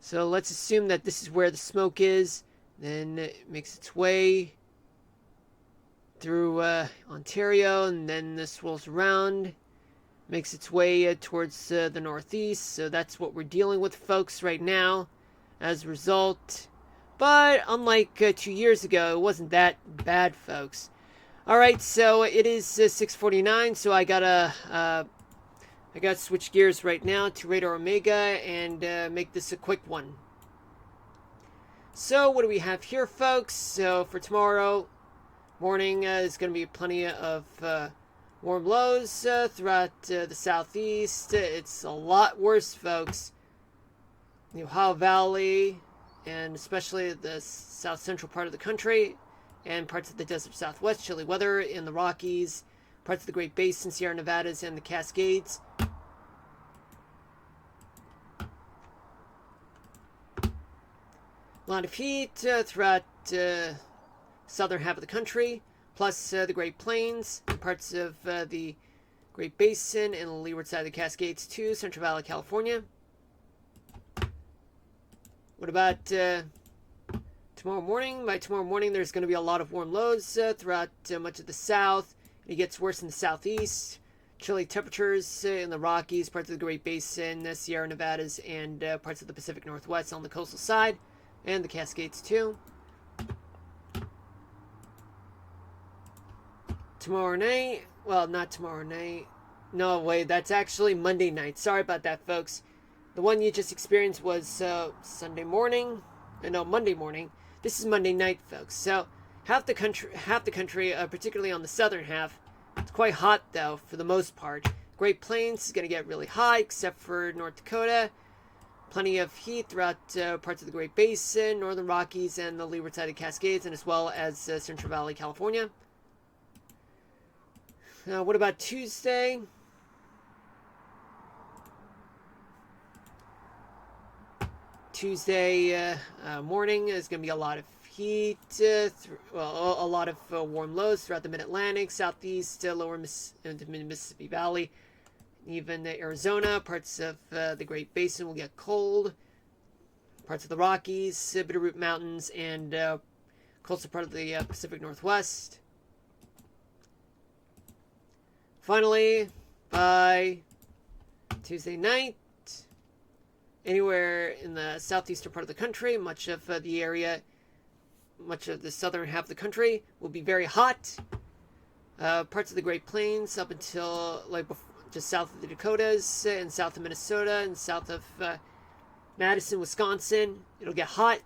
So let's assume that this is where the smoke is. Then it makes its way through Ontario, and then this rolls around, makes its way towards the Northeast. So that's what we're dealing with, folks, right now as a result. But unlike 2 years ago, it wasn't that bad, folks. Alright, so it is 6:49, so I gotta switch gears right now to Radar Omega and make this a quick one. So what do we have here, folks? So for tomorrow morning, there's going to be plenty of warm lows throughout the southeast. It's a lot worse, folks. The Ohio Valley, and especially the south central part of the country, and parts of the desert southwest, chilly weather in the Rockies, parts of the Great Basin, Sierra Nevadas, and the Cascades. A lot of heat throughout southern half of the country, plus the Great Plains, and parts of the Great Basin and the leeward side of the Cascades too, Central Valley, California. What about tomorrow morning? By tomorrow morning, there's going to be a lot of warm lows throughout much of the south. It gets worse in the southeast. Chilly temperatures in the Rockies, parts of the Great Basin, Sierra Nevadas, and parts of the Pacific Northwest on the coastal side, and the Cascades too. Tomorrow night, well, not tomorrow night. No, wait, that's actually Monday night. Sorry about that, folks. The one you just experienced was Sunday morning. No, Monday morning. This is Monday night, folks. So half the country, particularly on the southern half, it's quite hot though for the most part. Great Plains is going to get really hot, except for North Dakota. Plenty of heat throughout parts of the Great Basin, Northern Rockies, and the leeward side of the Cascades, and as well as Central Valley, California. What about Tuesday? Tuesday morning is going to be a lot of heat, a lot of warm lows throughout the Mid-Atlantic, Southeast, lower into Mississippi Valley, even Arizona. Parts of the Great Basin will get cold. Parts of the Rockies, Bitterroot Mountains, and coastal part of the Pacific Northwest. Finally, by Tuesday night, anywhere in the southeastern part of the country, much of the area, much of the southern half of the country will be very hot. Parts of the Great Plains up until just south of the Dakotas and south of Minnesota and south of Madison, Wisconsin, it'll get hot.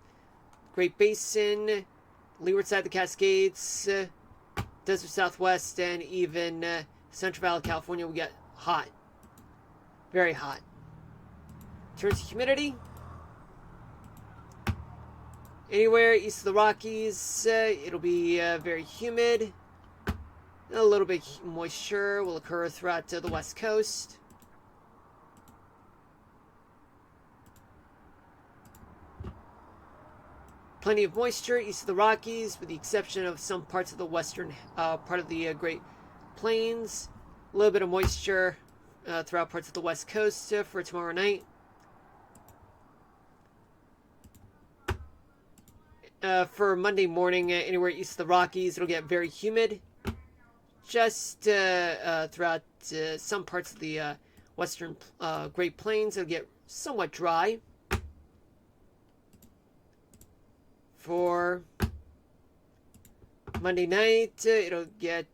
Great Basin, leeward side of the Cascades, Desert Southwest, and even Central Valley, California will get hot. Very hot. In terms of humidity, anywhere east of the Rockies, it'll be very humid. A little bit moisture will occur throughout the west coast. Plenty of moisture east of the Rockies, with the exception of some parts of the western part of the Great Plains. A little bit of moisture throughout parts of the west coast for tomorrow night. For Monday morning, anywhere east of the Rockies, it'll get very humid. Just throughout some parts of the western Great Plains, it'll get somewhat dry. For Monday night, it'll get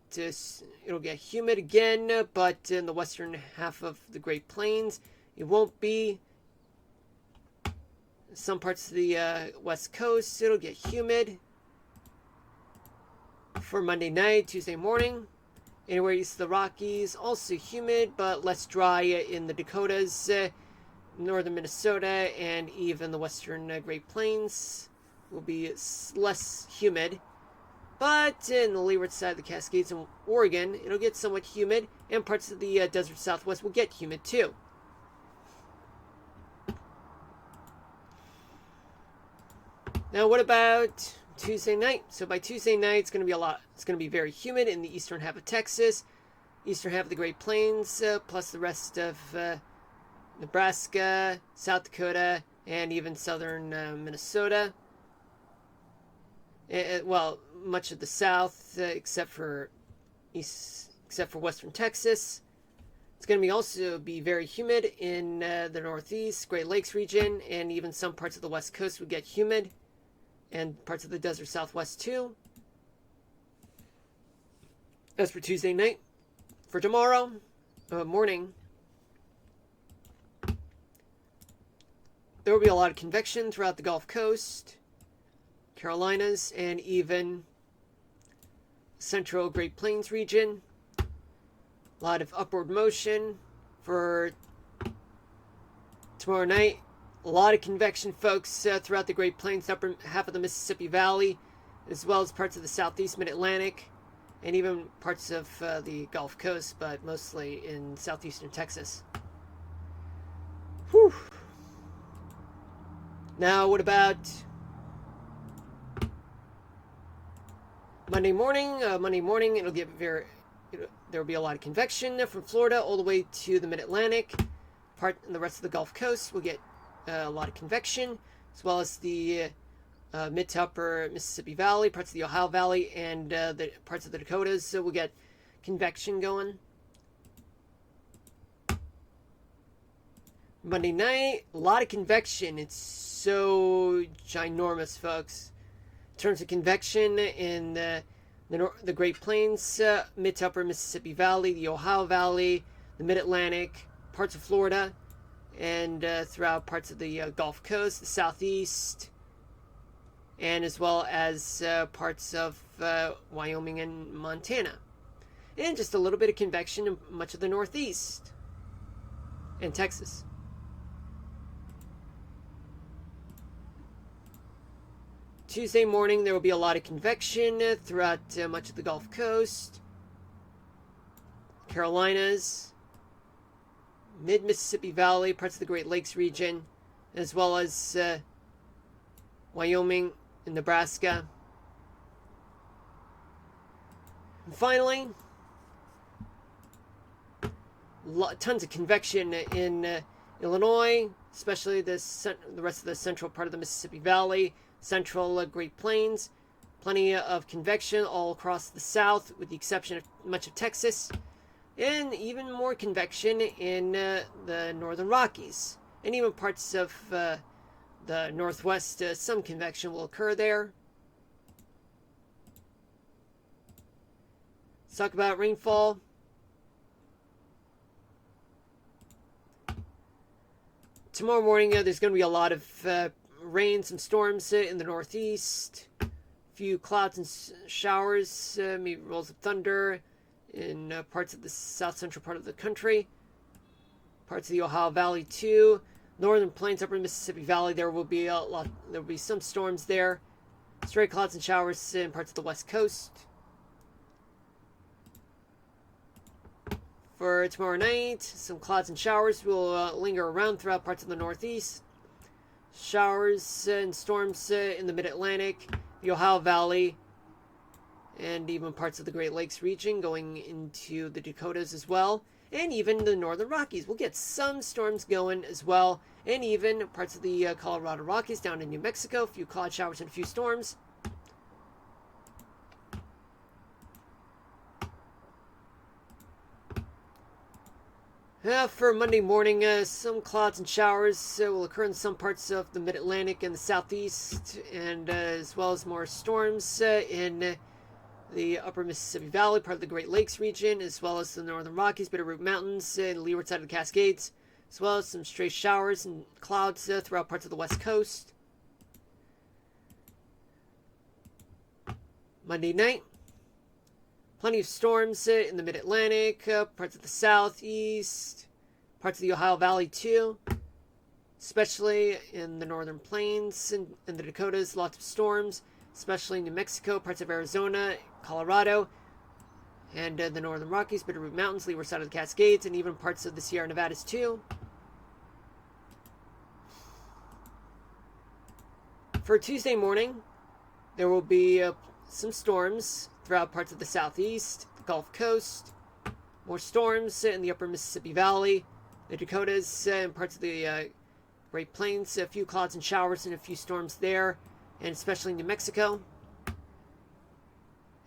humid again, but in the western half of the Great Plains, it won't be. Some parts of the west coast, it'll get humid. For Monday night, Tuesday morning, anywhere east of the Rockies, also humid, but less dry in the Dakotas, northern Minnesota, and even the western Great Plains will be less humid. But in the leeward side of the Cascades and Oregon, it'll get somewhat humid, and parts of the desert Southwest will get humid too. Now, what about Tuesday night? So by Tuesday night, it's going to be very humid in the eastern half of Texas, eastern half of the Great Plains, plus the rest of Nebraska, South Dakota, and even southern Minnesota. Much of the south, except for western Texas. It's going to also be very humid in the northeast, Great Lakes region, and even some parts of the west coast would get humid, and parts of the desert Southwest too. As for Tuesday night, for tomorrow morning, there will be a lot of convection throughout the Gulf Coast, Carolinas, and even central Great Plains region. A lot of upward motion for tomorrow night. A lot of convection, folks, throughout the Great Plains, upper half of the Mississippi Valley, as well as parts of the southeast Mid-Atlantic, and even parts of the Gulf Coast, but mostly in southeastern Texas. Whew. Now, what about Monday morning, there will be a lot of convection from Florida all the way to the Mid-Atlantic. And the rest of the Gulf Coast will get a lot of convection, as well as the mid to upper Mississippi Valley, parts of the Ohio Valley, and the parts of the Dakotas. So we'll get convection going. Monday night, a lot of convection. It's so ginormous, folks. In terms of convection in the Great Plains, mid to upper Mississippi Valley, the Ohio Valley, the Mid-Atlantic, parts of Florida, and throughout parts of the Gulf Coast, the Southeast, and as well as parts of Wyoming and Montana. And just a little bit of convection in much of the Northeast and Texas. Tuesday morning, there will be a lot of convection throughout much of the Gulf Coast, Carolinas, mid-Mississippi Valley, parts of the Great Lakes region, as well as Wyoming and Nebraska. And finally, tons of convection in Illinois, especially the rest of the central part of the Mississippi Valley, central Great Plains. Plenty of convection all across the south, with the exception of much of Texas. And even more convection in the northern Rockies. And even parts of the northwest, some convection will occur there. Let's talk about rainfall. Tomorrow morning, there's going to be a lot of rain, some storms in the northeast. A few clouds and showers, maybe rolls of thunder in parts of the south central part of the country. Parts of the Ohio Valley too. Northern Plains, upper Mississippi Valley, there will be some storms there. Stray clouds and showers in parts of the west coast. For tomorrow night, some clouds and showers will linger around throughout parts of the northeast. Showers and storms in the mid-Atlantic, the Ohio Valley, and even parts of the Great Lakes region going into the Dakotas as well. And even the northern Rockies. We'll get some storms going as well. And even parts of the Colorado Rockies down in New Mexico. A few cloud showers and a few storms. For Monday morning, some clouds and showers will occur in some parts of the Mid-Atlantic and the Southeast, and as well as more storms in the upper Mississippi Valley, part of the Great Lakes region, as well as the northern Rockies, Bitterroot Mountains, and the leeward side of the Cascades, as well as some stray showers and clouds throughout parts of the west coast. Monday night, plenty of storms in the Mid-Atlantic, parts of the Southeast, parts of the Ohio Valley too, especially in the northern plains and in the Dakotas. Lots of storms, especially in New Mexico, parts of Arizona, Colorado, and the northern Rockies, Bitterroot Mountains, leeward side of the Cascades, and even parts of the Sierra Nevadas too. For Tuesday morning, there will be some storms throughout parts of the Southeast, the Gulf Coast, more storms in the upper Mississippi Valley, the Dakotas, and parts of the Great Plains. A few clouds and showers and a few storms there, and especially New Mexico.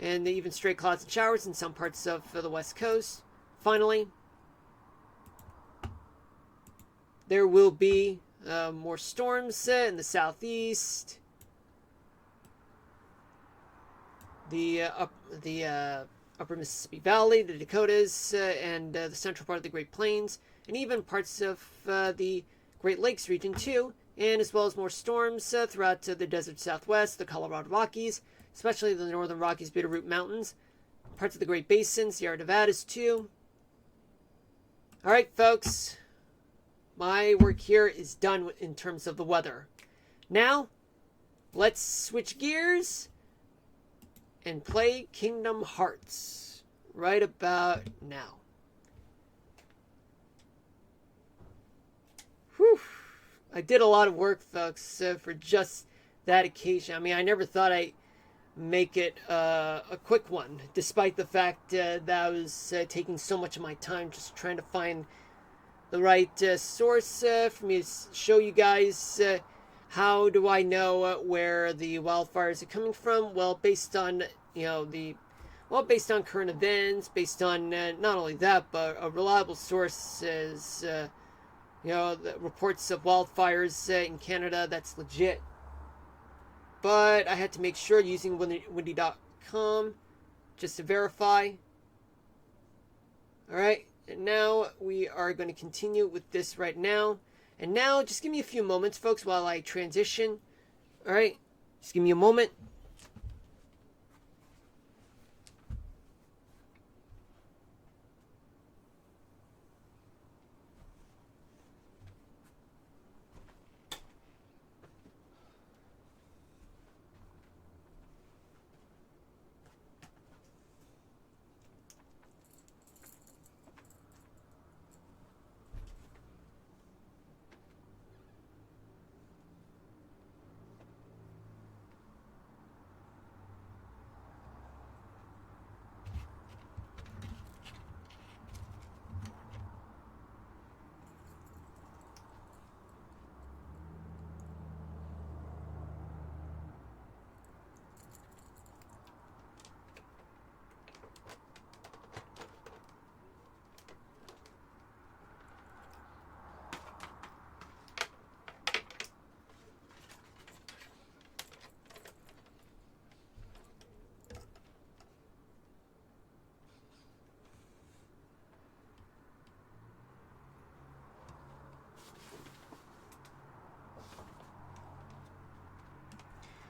And even stray clouds and showers in some parts of the West Coast. Finally, there will be more storms in the Southeast, the upper Mississippi Valley, the Dakotas, and the central part of the Great Plains, and even parts of the Great Lakes region too, and as well as more storms throughout the desert Southwest, the Colorado Rockies, especially the northern Rockies, Bitterroot Mountains, parts of the Great Basin, Sierra Nevadas too. Alright folks, my work here is done in terms of the weather. Now, let's switch gears and play Kingdom Hearts right about now. Whew. I did a lot of work, folks, for just that occasion. I mean, I never thought make it a quick one, despite the fact that I was taking so much of my time just trying to find the right source for me to show you guys. How do I know where the wildfires are coming from? Well, based on based on current events, based on not only that, but a reliable source is the reports of wildfires in Canada. That's legit. But I had to make sure using windy.com just to verify. Alright, and now we are going to continue with this right now. And now, just give me a few moments, folks, while I transition. Alright, just give me a moment.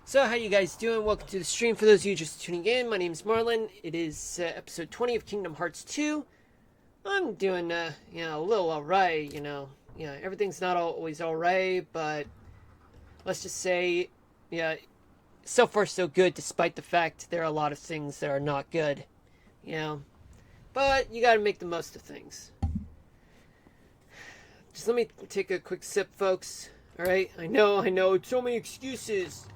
So, how you guys doing? Welcome to the stream. For those of you just tuning in, my name is Marlon. It is episode 20 of Kingdom Hearts 2. I'm doing, a little alright, everything's not always alright, but let's just say, so far so good, despite the fact there are a lot of things that are not good, but you gotta make the most of things. Just let me take a quick sip, folks. Alright, I know, it's so many excuses.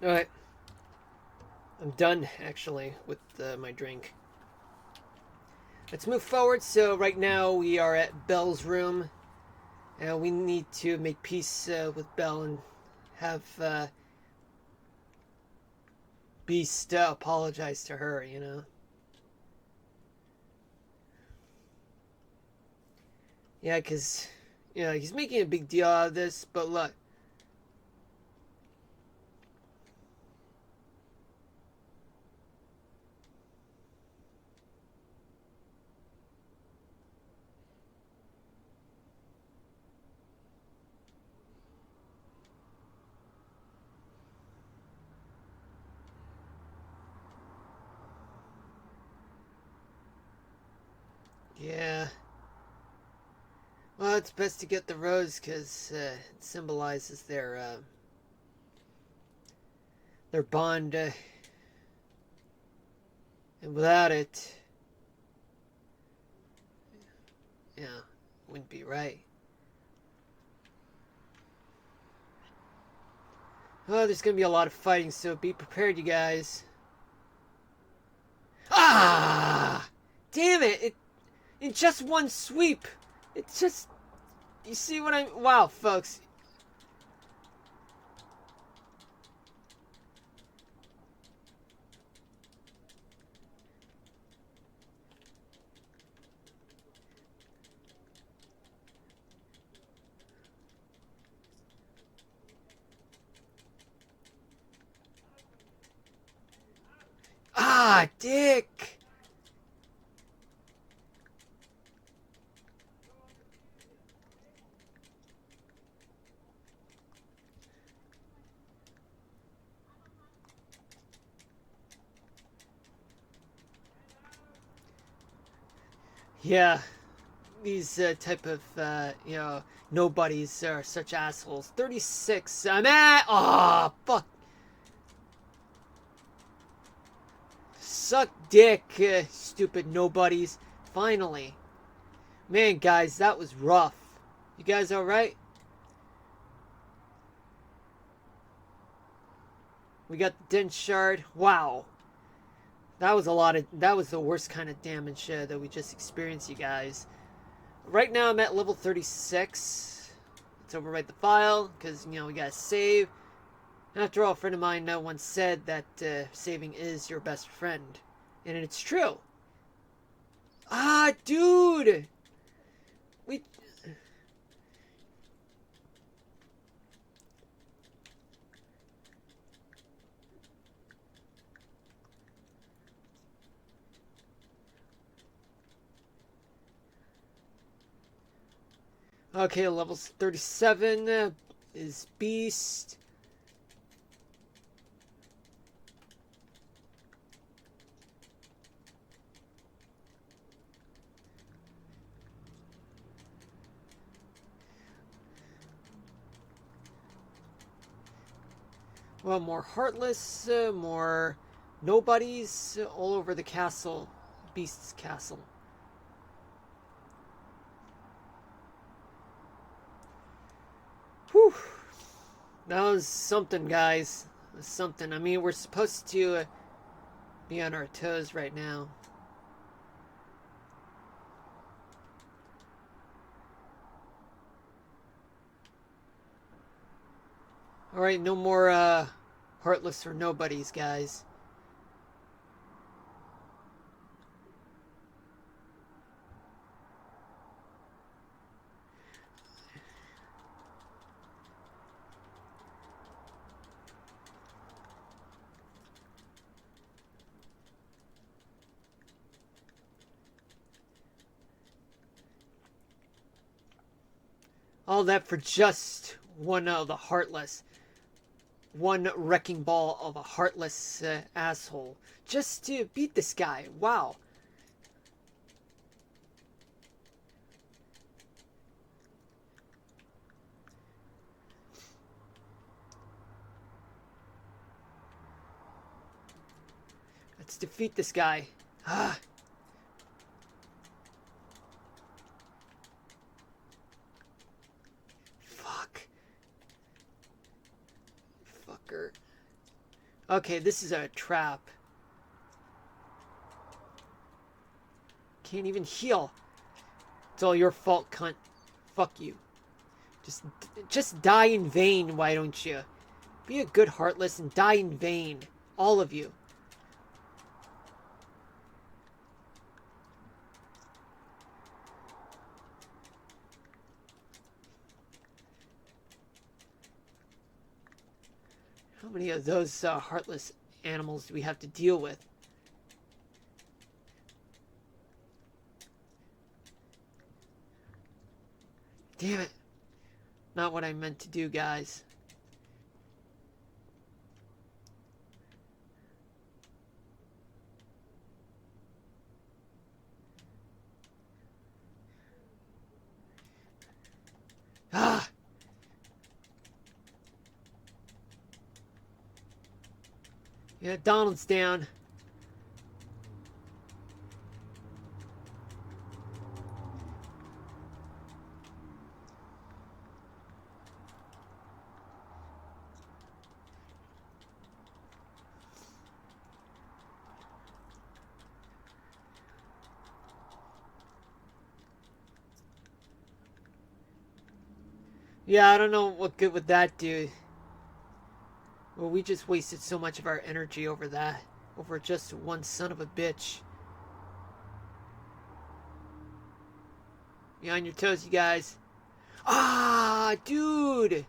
Alright. I'm done, actually, with my drink. Let's move forward. So right now we are at Belle's room. And we need to make peace with Belle and have Beast apologize to her, Yeah, because, he's making a big deal out of this, but look. Yeah. Well, it's best to get the rose because it symbolizes their bond, and without it, wouldn't be right. Oh, there's gonna be a lot of fighting, so be prepared, you guys. Ah! Damn it! In just one sweep! It's just... You see what I'm... Wow, folks. Ah, dick! Yeah, these type of nobodies are such assholes. 36. I'm at. Oh fuck. Suck dick, stupid nobodies. Finally, man, guys, that was rough. You guys all right? We got the dent shard. Wow, that was a lot of. That was the worst kind of damage that we just experienced, you guys. Right now, I'm at level 36. Let's overwrite the file because we gotta save. After all, a friend of mine once said that saving is your best friend. And it's true. Ah, dude! We... Okay, level 37 is Beast. Well, more Heartless, more nobodies all over the castle. Beast's castle. Whew. That was something, guys. That was something. I mean, we're supposed to be on our toes right now. Alright, no more Heartless or nobodies, guys. All that for just one of the Heartless. One wrecking ball of a Heartless asshole. Just to beat this guy. Wow. Let's defeat this guy. Ah. Fuck. Fucker. Okay, this is a trap. Can't even heal. It's all your fault, cunt. Fuck you. Just die in vain, why don't you? Be a good Heartless and die in vain. All of you. How many of those Heartless animals do we have to deal with? Damn it. Not what I meant to do, guys. Ah! Yeah, Donald's down. Yeah, I don't know what good would that do. Well, we just wasted so much of our energy over that. Over just one son of a bitch. Be on your toes, you guys. Ah, dude!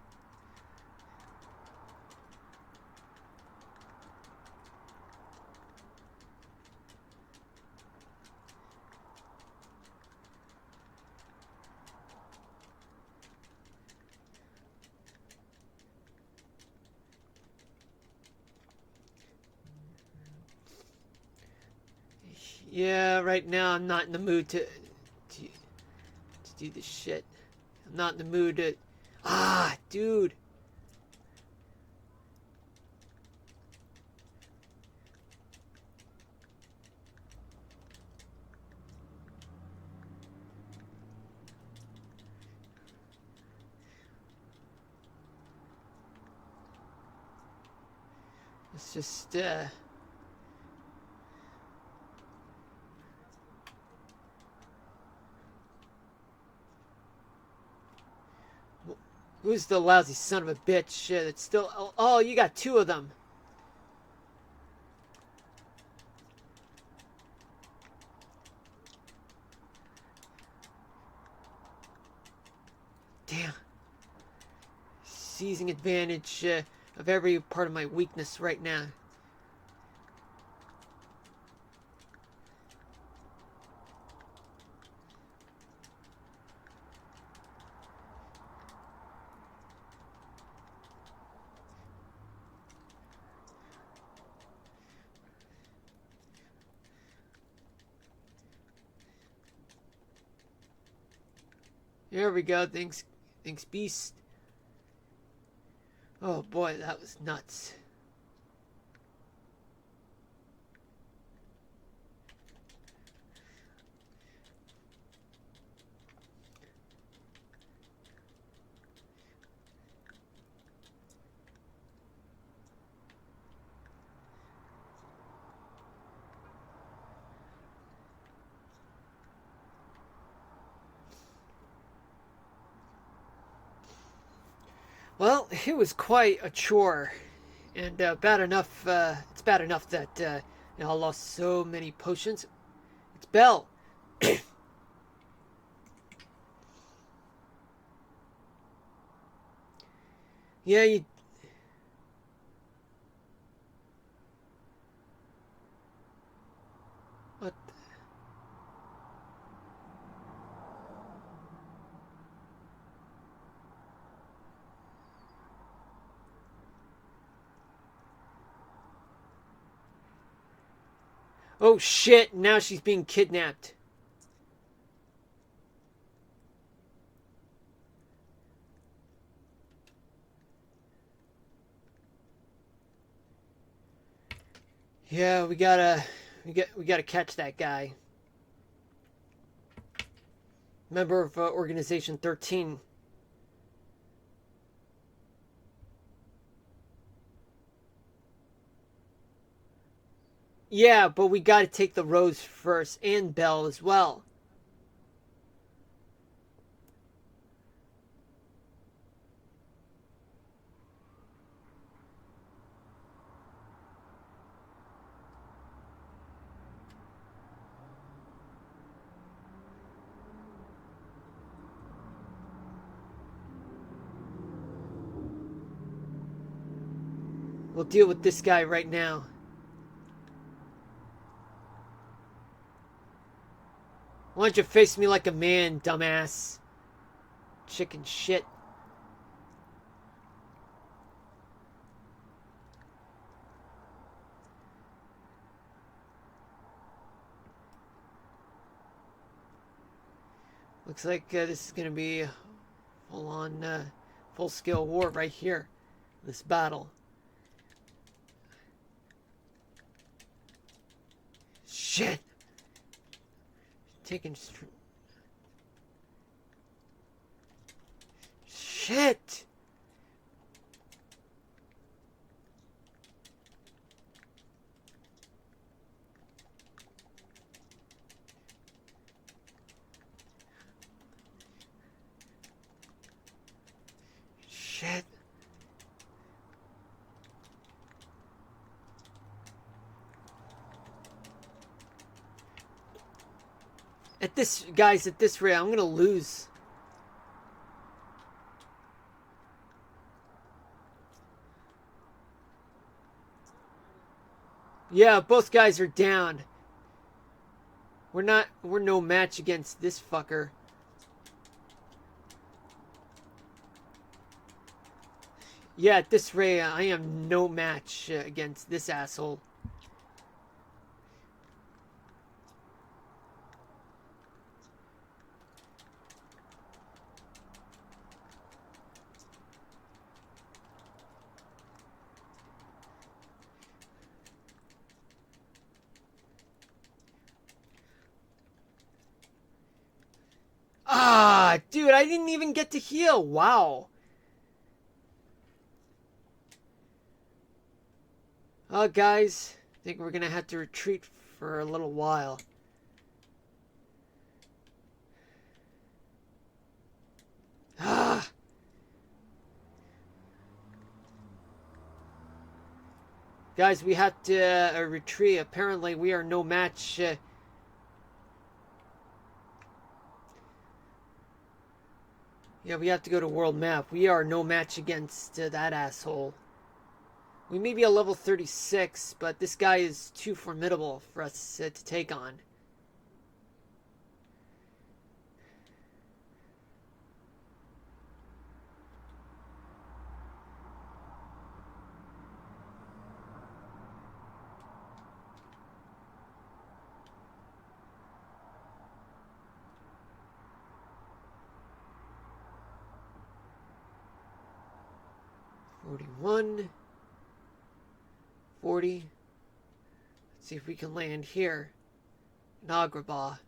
Yeah, right now I'm not in the mood to do this shit. I'm not in the mood to... Ah, dude. It's just, who's the lousy son of a bitch that's still... Oh, you got two of them. Damn. Seizing advantage of every part of my weakness right now. There we go. Thanks, Beast. Oh boy, that was nuts. Well, it was quite a chore, and bad enough. It's bad enough that I lost so many potions. It's Belle. Yeah, you. What? Oh shit! Now she's being kidnapped. Yeah, we gotta catch that guy. Member of Organization 13. Yeah, but we gotta take the Rose first, and Belle as well. We'll deal with this guy right now. Why don't you face me like a man, dumbass? Chicken shit. Looks like this is gonna be a full-on, full-scale war right here. This battle. Shit! Taking... Shit! Shit. At this, guys, at this rate, I'm gonna lose. Yeah, both guys are down. We're no match against this fucker. Yeah, at this rate, I am no match against this asshole. Ah, dude, I didn't even get to heal. Wow. Guys, I think we're gonna have to retreat for a little while. Ah. Guys, we have to retreat. Apparently, we are no match. Yeah, we have to go to world map. We are no match against that asshole. We may be a level 36, but this guy is too formidable for us to take on. $41, $40. Let's see if we can land here in Agrabah.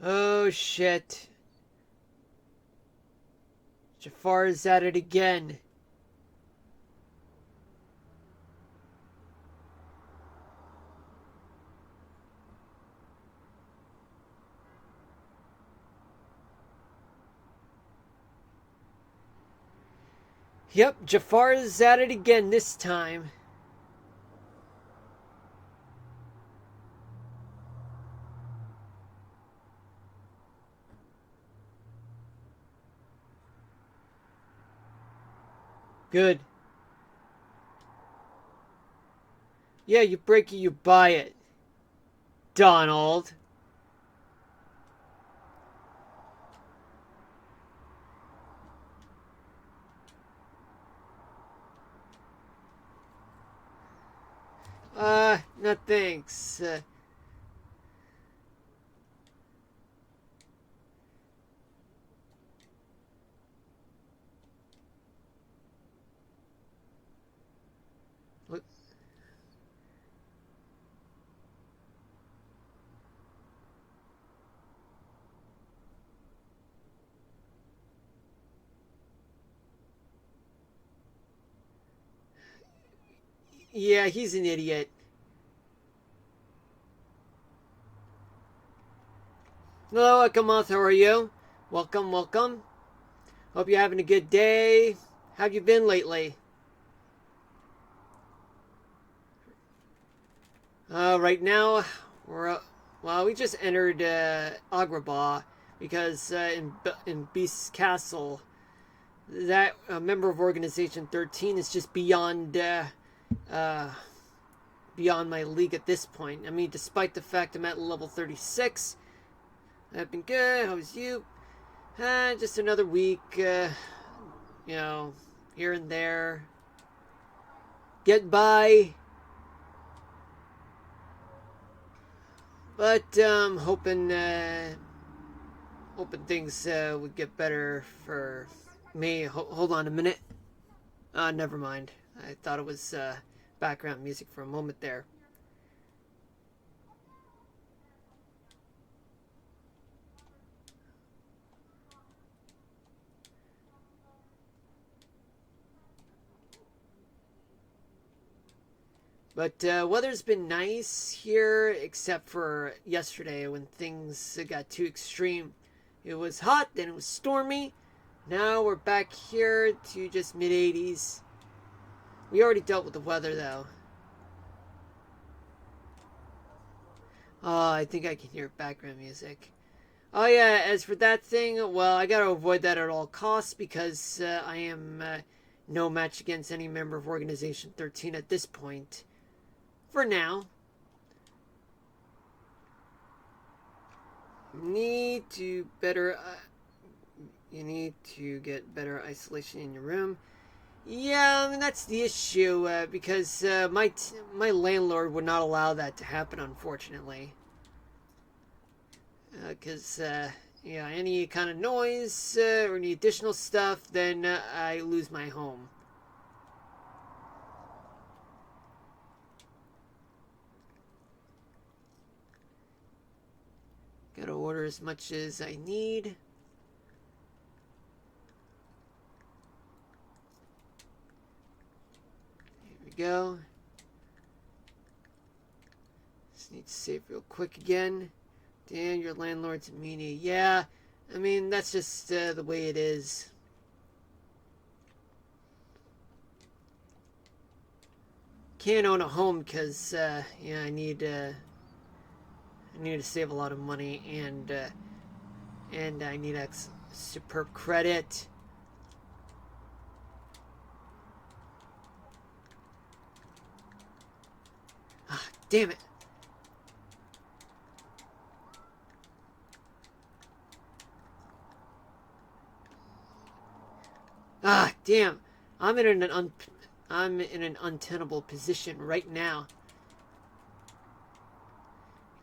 Oh shit. Jafar is at it again. Yep, Jafar is at it again this time. Good. Yeah, you break it, you buy it. Donald. No thanks. Look. Yeah, he's an idiot. Hello, Akamoth, how are you? Welcome, welcome. Hope you're having a good day. How have you been lately? Right now, well, we just entered Agrabah because in Beast's Castle, that member of Organization 13 is just uh, beyond my league at this point. I mean, despite the fact I'm at level 36, I've been good. How was you? Just another week, here and there. Get by. But hoping things would get better for me. Hold on a minute. Never mind. I thought it was background music for a moment there. But weather's been nice here, except for yesterday when things got too extreme. It was hot, then it was stormy. Now we're back here to just mid 80s. We already dealt with the weather though. Oh, I think I can hear background music. Oh yeah, as for that thing, well, I gotta avoid that at all costs because I am no match against any member of Organization 13 at this point. For now. Need to better... you need to get better isolation in your room. Yeah, I mean that's the issue because my landlord would not allow that to happen, unfortunately. Because yeah, any kind of noise or any additional stuff, then I lose my home. Gotta order as much as I need. Here we go. Just need to save real quick again. Dan, your landlord's a meanie. Yeah, I mean, that's just the way it is. Can't own a home because, yeah, I need to save a lot of money and I need superb credit. Ah, damn it. Ah, damn. I'm in I'm in an untenable position right now.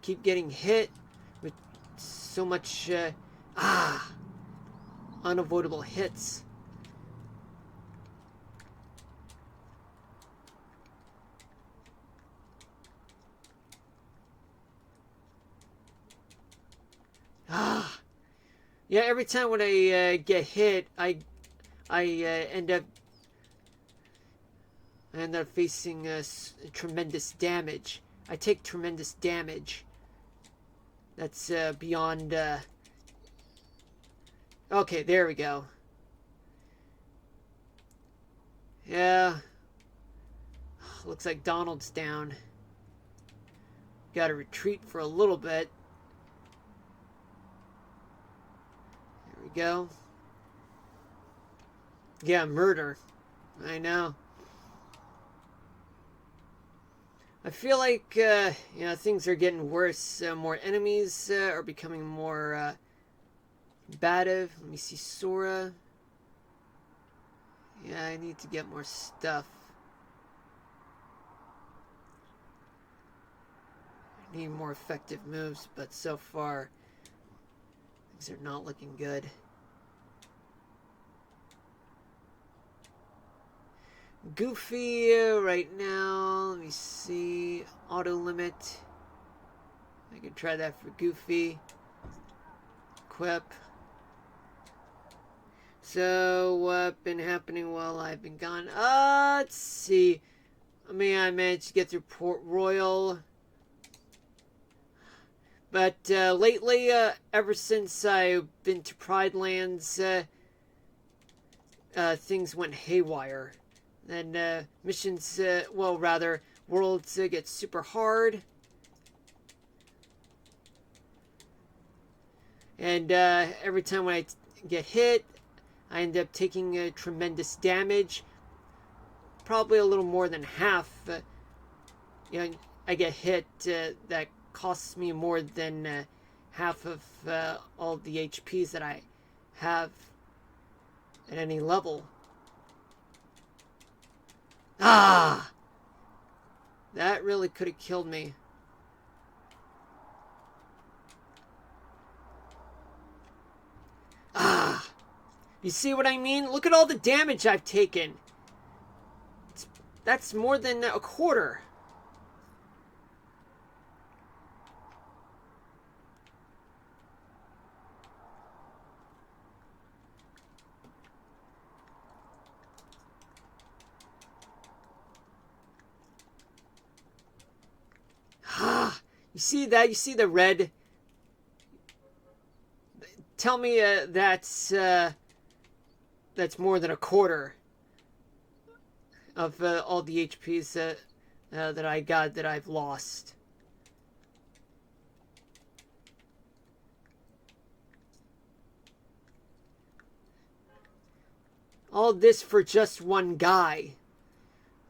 Keep getting hit with so much unavoidable hits. Ah, yeah. Every time when I get hit, I end up facing tremendous damage. I take tremendous damage. That's beyond. Okay, there we go. Yeah. Looks like Donald's down. Gotta retreat for a little bit. There we go. Yeah, murder. I know. I feel like, things are getting worse. More enemies are becoming more combative. Let me see Sora. Yeah, I need to get more stuff. I need more effective moves, but so far, things are not looking good. Goofy right now. Let me see. Auto limit. I can try that for Goofy. Equip. So, what been happening while I've been gone? Let's see. I mean, I managed to get through Port Royal. But lately, ever since I've been to Pride Lands, things went haywire. And missions, well, rather, worlds get super hard. And every time when I get hit, I end up taking tremendous damage. Probably a little more than half. I get hit that costs me more than half of all the HPs that I have at any level. Ah! That really could have killed me. Ah! You see what I mean? Look at all the damage I've taken. That's more than a quarter. Ah! You see that? You see the red? Tell me that's more than a quarter of all the HPs that I got that I've lost. All this for just one guy.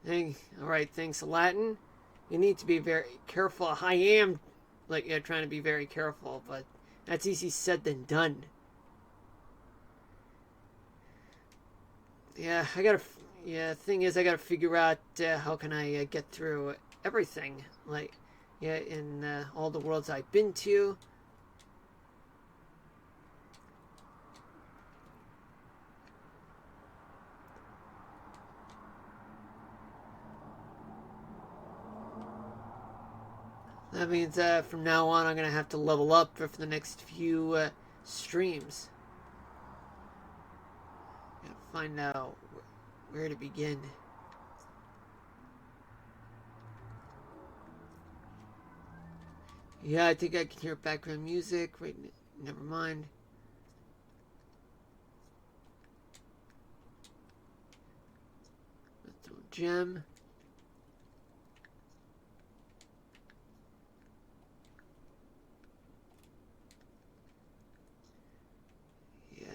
Hey, all right, thanks, Latin. You need to be very careful. I am, trying to be very careful, but that's easy said than done. Yeah, Yeah, thing is, I gotta figure out how can I get through everything. Like, yeah, in all the worlds I've been to. That means from now on, I'm gonna have to level up for the next few streams. Gotta find out where to begin. Yeah, I think I can hear background music. Wait, never mind. Gem. Yeah.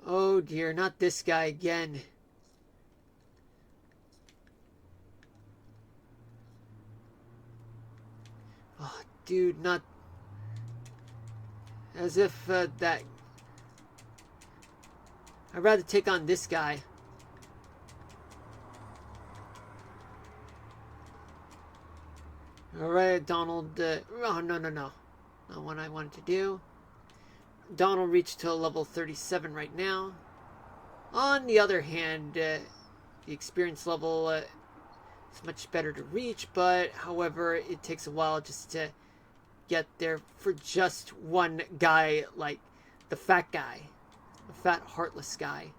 Oh dear, not this guy again. Oh, dude, not as if that. I'd rather take on this guy. Alright, Donald. Oh, no, no, no. Not what I wanted to do. Donald reached to level 37 right now. On the other hand, the experience level is much better to reach, but however, it takes a while just to get there for just one guy, like the fat guy, the fat, heartless guy.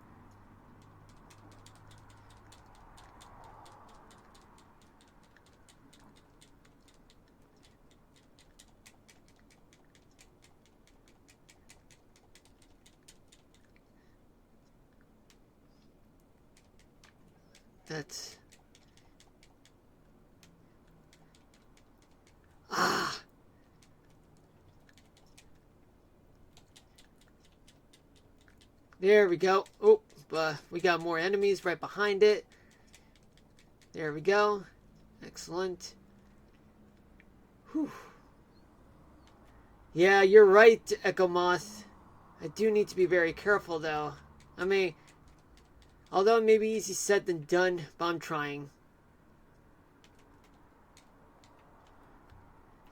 That's... Ah! There we go. Oh, we got more enemies right behind it. There we go. Excellent. Whew. Yeah, you're right, Echo Moth. I do need to be very careful, though. I mean, although it may be easy said than done, but I'm trying.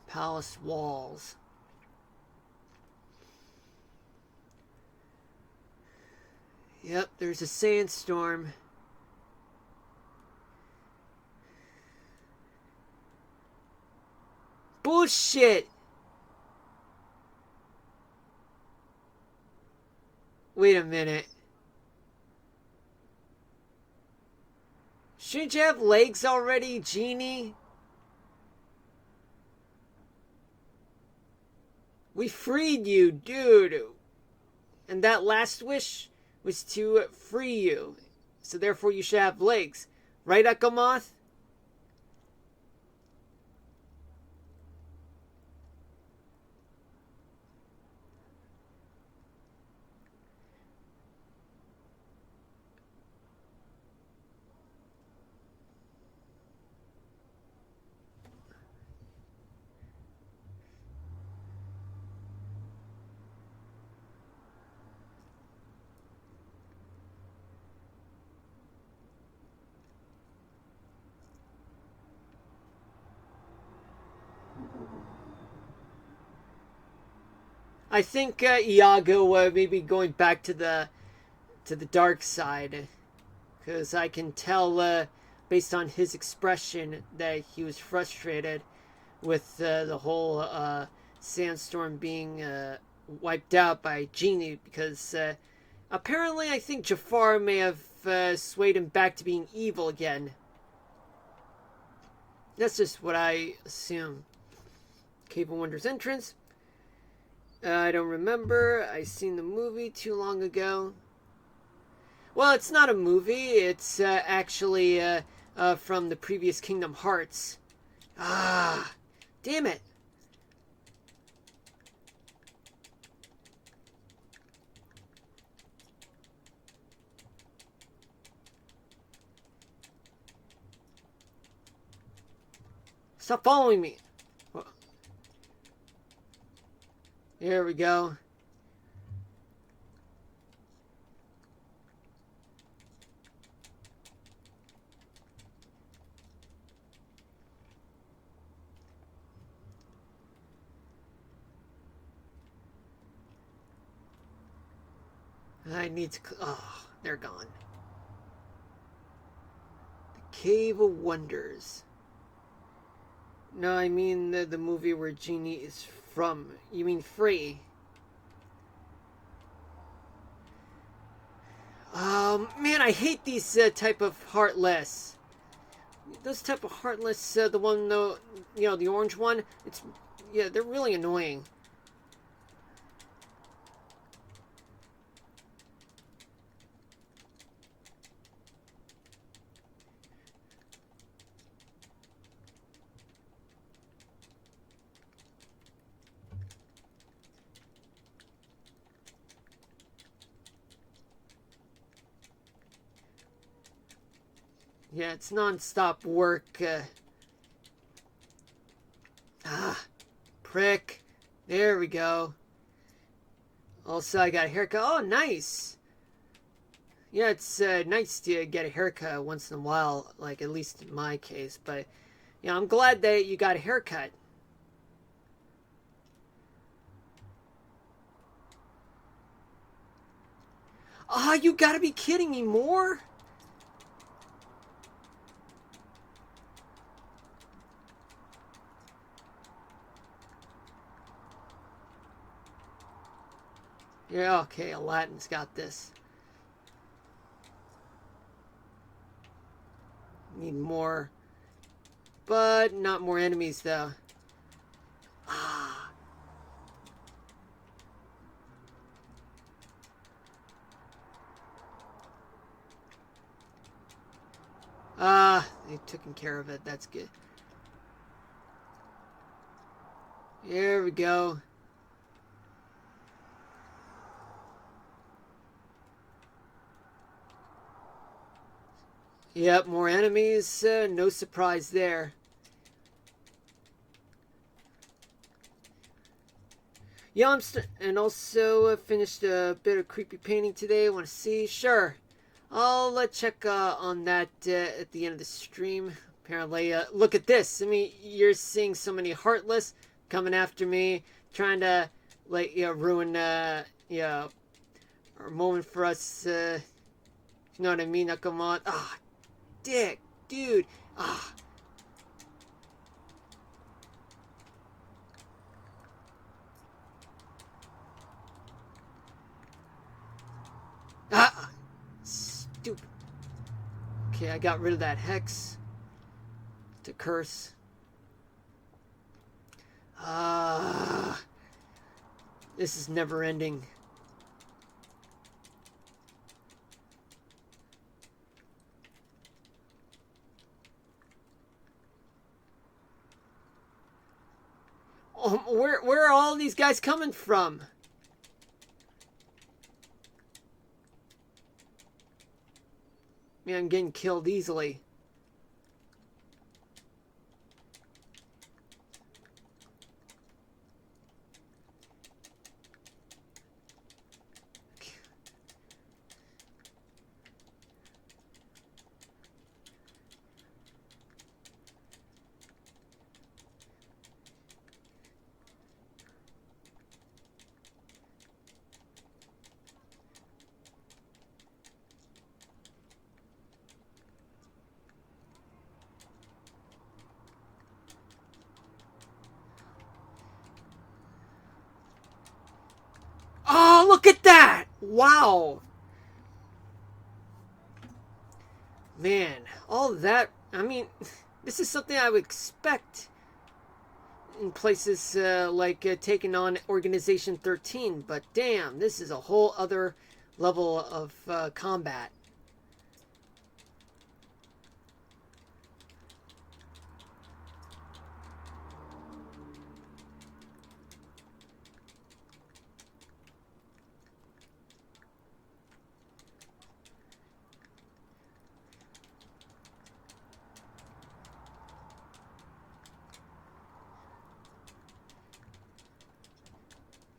Palace walls. Yep, there's a sandstorm. Bullshit! Wait a minute. Shouldn't you have legs already, Genie? We freed you, dude. And that last wish was to free you. So therefore you should have legs. Right, Akamoth? I think Iago may be going back to the dark side, because I can tell based on his expression that he was frustrated with the whole sandstorm being wiped out by Genie, because apparently I think Jafar may have swayed him back to being evil again. That's just what I assume. Cave of Wonders entrance. I don't remember. I seen the movie too long ago. Well, it's not a movie. It's actually from the previous Kingdom Hearts. Ah, damn it. Stop following me. There we go. I need to... Oh, they're gone. The Cave of Wonders. No, I mean the movie where Genie is from. You mean Free. Man, I hate these type of Heartless. Those type of Heartless, the one, the orange one, yeah, they're really annoying. Yeah, it's non-stop work. Prick. There we go. Also, I got a haircut. Oh, nice. Yeah, it's nice to get a haircut once in a while, like at least in my case. But, yeah, I'm glad that you got a haircut. Ah, you gotta be kidding me, more? Yeah, okay, Aladdin's got this. Need more. But not more enemies, though. Ah. They've taken care of it. That's good. There we go. Yep, more enemies. No surprise there. Yeah, and also finished a bit of creepy painting today. Want to see? Sure. I'll check on that at the end of the stream. Apparently, look at this. I mean, you're seeing so many Heartless coming after me, trying to, like, ruin, our moment for us. You know what I mean? Nakamon. Ah, dick, dude. Ah. Ah. Stupid. Okay, I got rid of that hex to curse. Ah. This is never ending. Where are all these guys coming from? Man, I'm getting killed easily. Oh, look at that! Wow. Man, all that... I mean, this is something I would expect in places like taking on Organization 13, but damn, this is a whole other level of combat.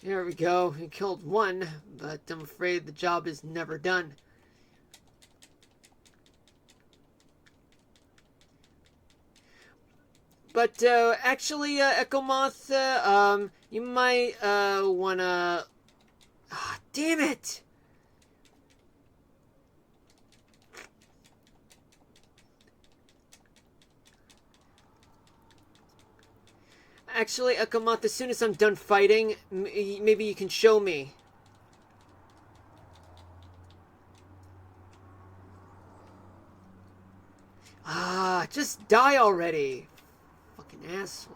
There we go. We killed one, but I'm afraid the job is never done. But actually, Echo Moth, you might wanna... Ah, damn it! Actually, Akamoth, as soon as I'm done fighting, maybe you can show me. Ah, just die already. Fucking asshole.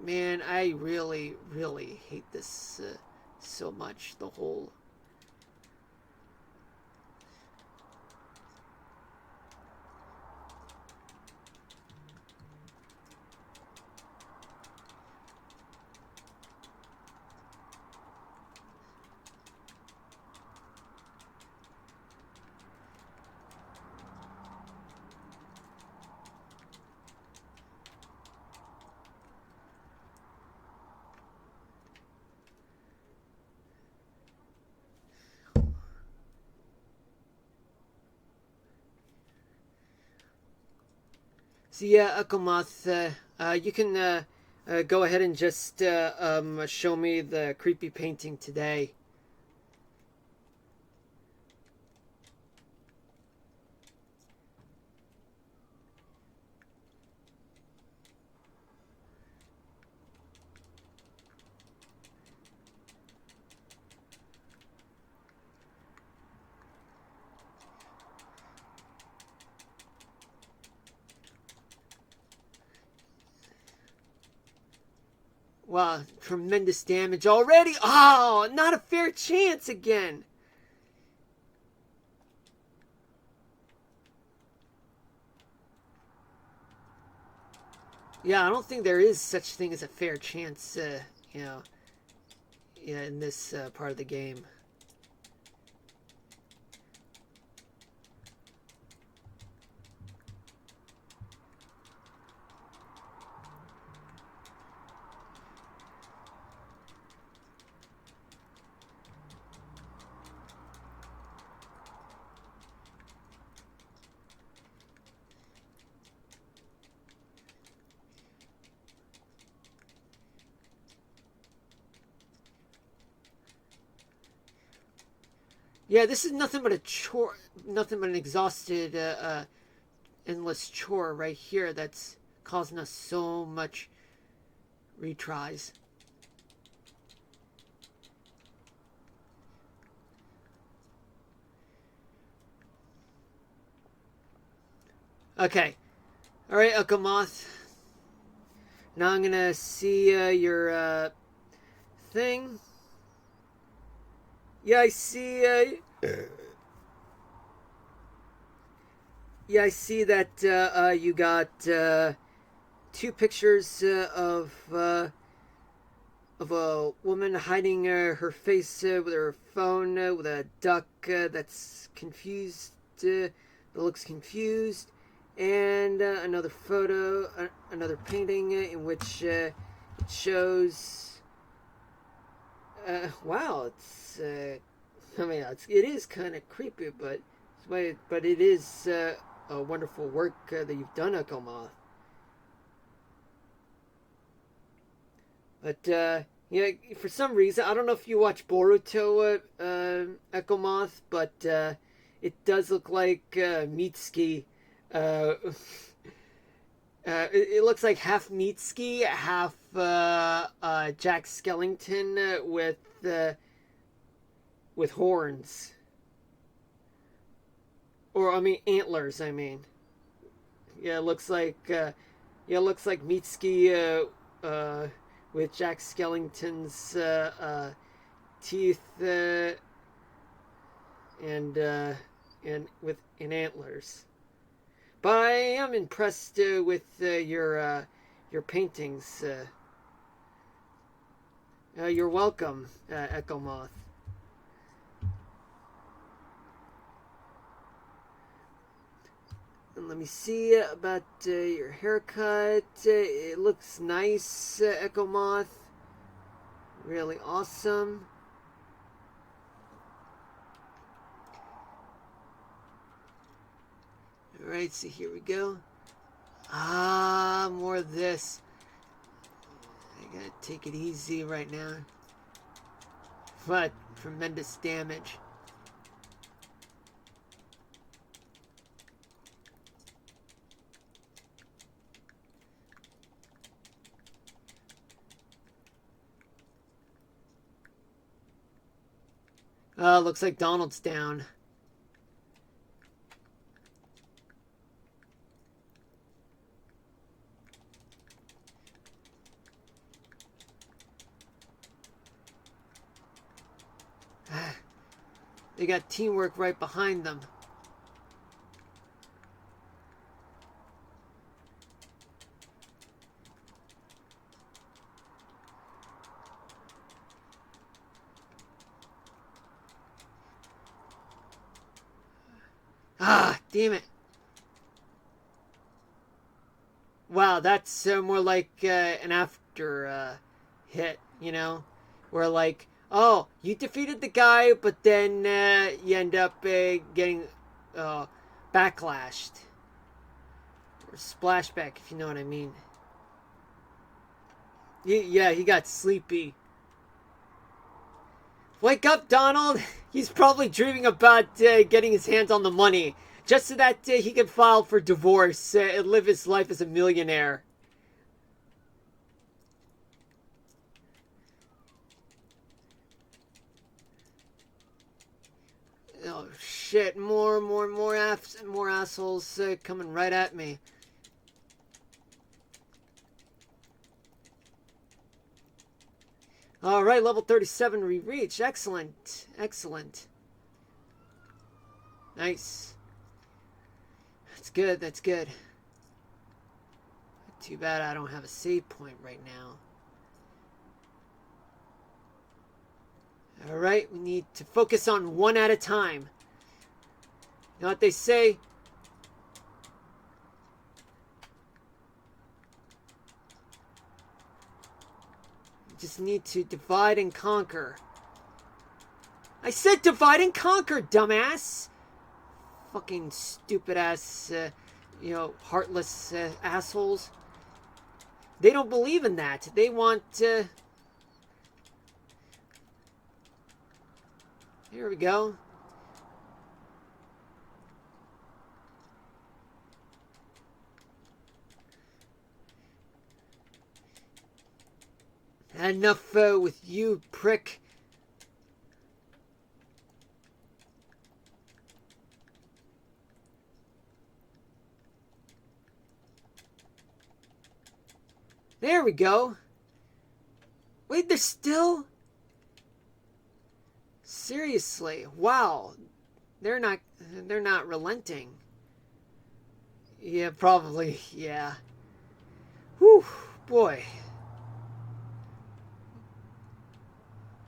Man, I really, really hate this so much. The whole. So yeah, Akamoth, you can go ahead and just show me the creepy painting today. Wow, tremendous damage already. Oh, not a fair chance again. Yeah, I don't think there is such thing as a fair chance, you know, yeah, in this part of the game. Yeah, this is nothing but a chore, nothing but an exhausted, endless chore right here that's causing us so much retries. Okay. Alright, Akamoth. Now I'm gonna see your thing. Yeah, I see. Yeah, I see that you got two pictures of a woman hiding her face with her phone with a duck that's confused. That looks confused, and another photo, another painting in which it shows. Wow, it's. I mean, it is kind of creepy, but it is a wonderful work that you've done, Akamoth. But yeah, for some reason, I don't know if you watch Boruto, Ekomoth, but it does look like Mitsuki. Uh, it looks like half Mitsuki, half Jack Skellington with horns, or I mean antlers. I mean, yeah, it looks like Mitsuki. With Jack Skellington's teeth and with in antlers. But I am impressed with your paintings. You're welcome, Echo Moth. And let me see about your haircut. It looks nice, Echo Moth. Really awesome. Alright, so here we go. Ah, more of this. I gotta take it easy right now. But tremendous damage. Looks like Donald's down. They got teamwork right behind them. Ah, damn it. Wow, that's more like an after hit, you know? Where like, oh, you defeated the guy, but then you end up getting uh, backlashed. Or splashback, if you know what I mean. Yeah, he got sleepy. Wake up, Donald! He's probably dreaming about getting his hands on the money. Just so that he can file for divorce and live his life as a millionaire. Oh shit! More assholes coming right at me. All right, level 37 we reached. Excellent, excellent. Nice. That's good. That's good. Too bad I don't have a save point right now. All right, we need to focus on one at a time. You know what they say? You just need to divide and conquer. I said divide and conquer, dumbass! Fucking stupid ass, heartless assholes. They don't believe in that. They want, Here we go. Enough with you, prick. There we go. Wait, they're still... Seriously, wow. They're not relenting. Yeah, probably, yeah. Whew, boy.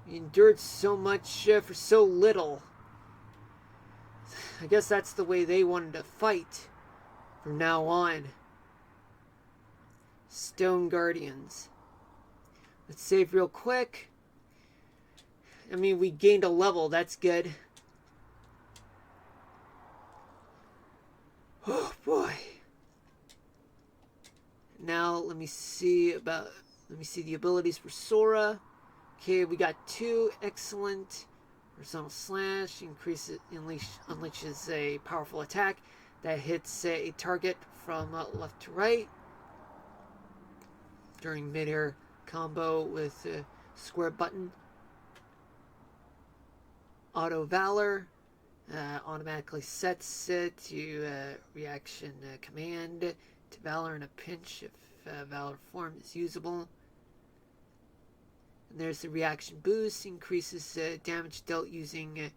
You endured so much for so little. I guess that's the way they wanted to fight from now on. Stone Guardians. Let's save real quick. I mean, we gained a level. That's good. Oh, boy. Now, let me see the abilities for Sora. Okay, we got 2. Excellent. Horizontal slash unleashes a powerful attack that hits a target from left to right during mid-air combo with square button. Auto Valor automatically sets it to reaction command to Valor in a pinch if Valor form is usable. And there's the reaction boost, increases damage dealt using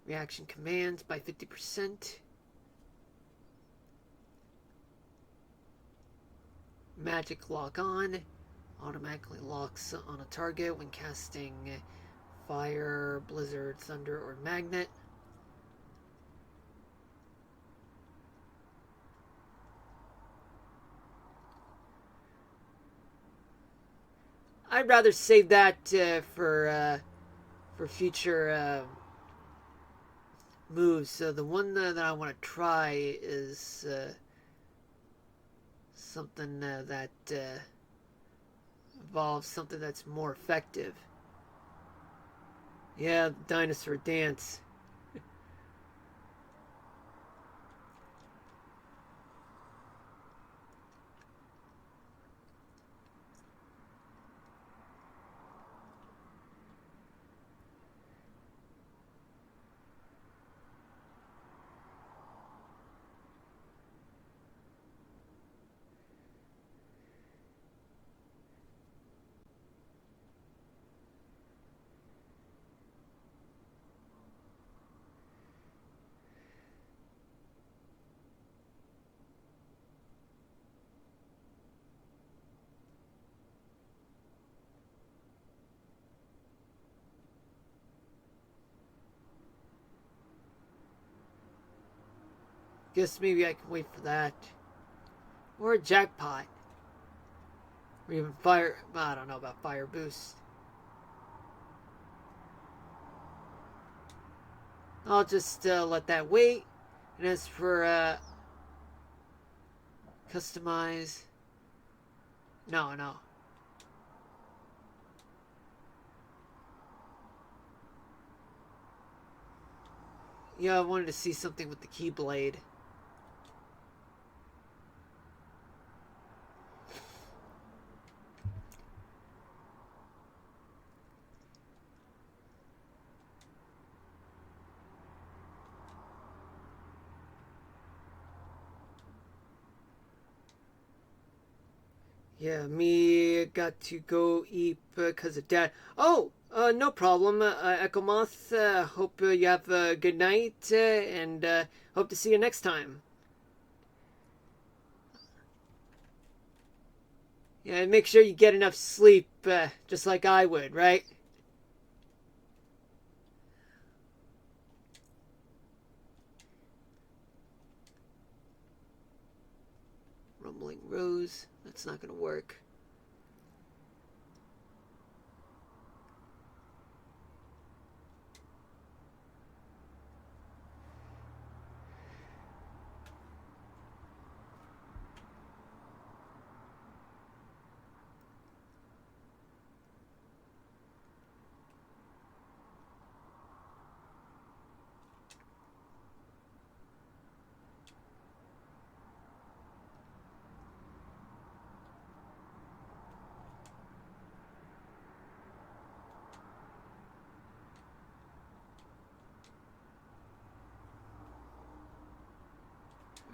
reaction commands by 50%. Magic lock on, automatically locks on a target when casting fire, blizzard, thunder, or magnet. I'd rather save that for future moves. So the one that I want to try is something that involves something that's more effective. Yeah, dinosaur dance. Guess maybe I can wait for that. Or a jackpot. Or even fire... I don't know about fire boost. I'll just let that wait. And as for customize... No, no. Yeah, I wanted to see something with the Keyblade. Yeah, me got to go eat because of Dad. Oh, no problem, Echo Moth. Hope you have a good night, and hope to see you next time. Yeah, make sure you get enough sleep, just like I would, right? Rumbling Rose. That's not gonna work.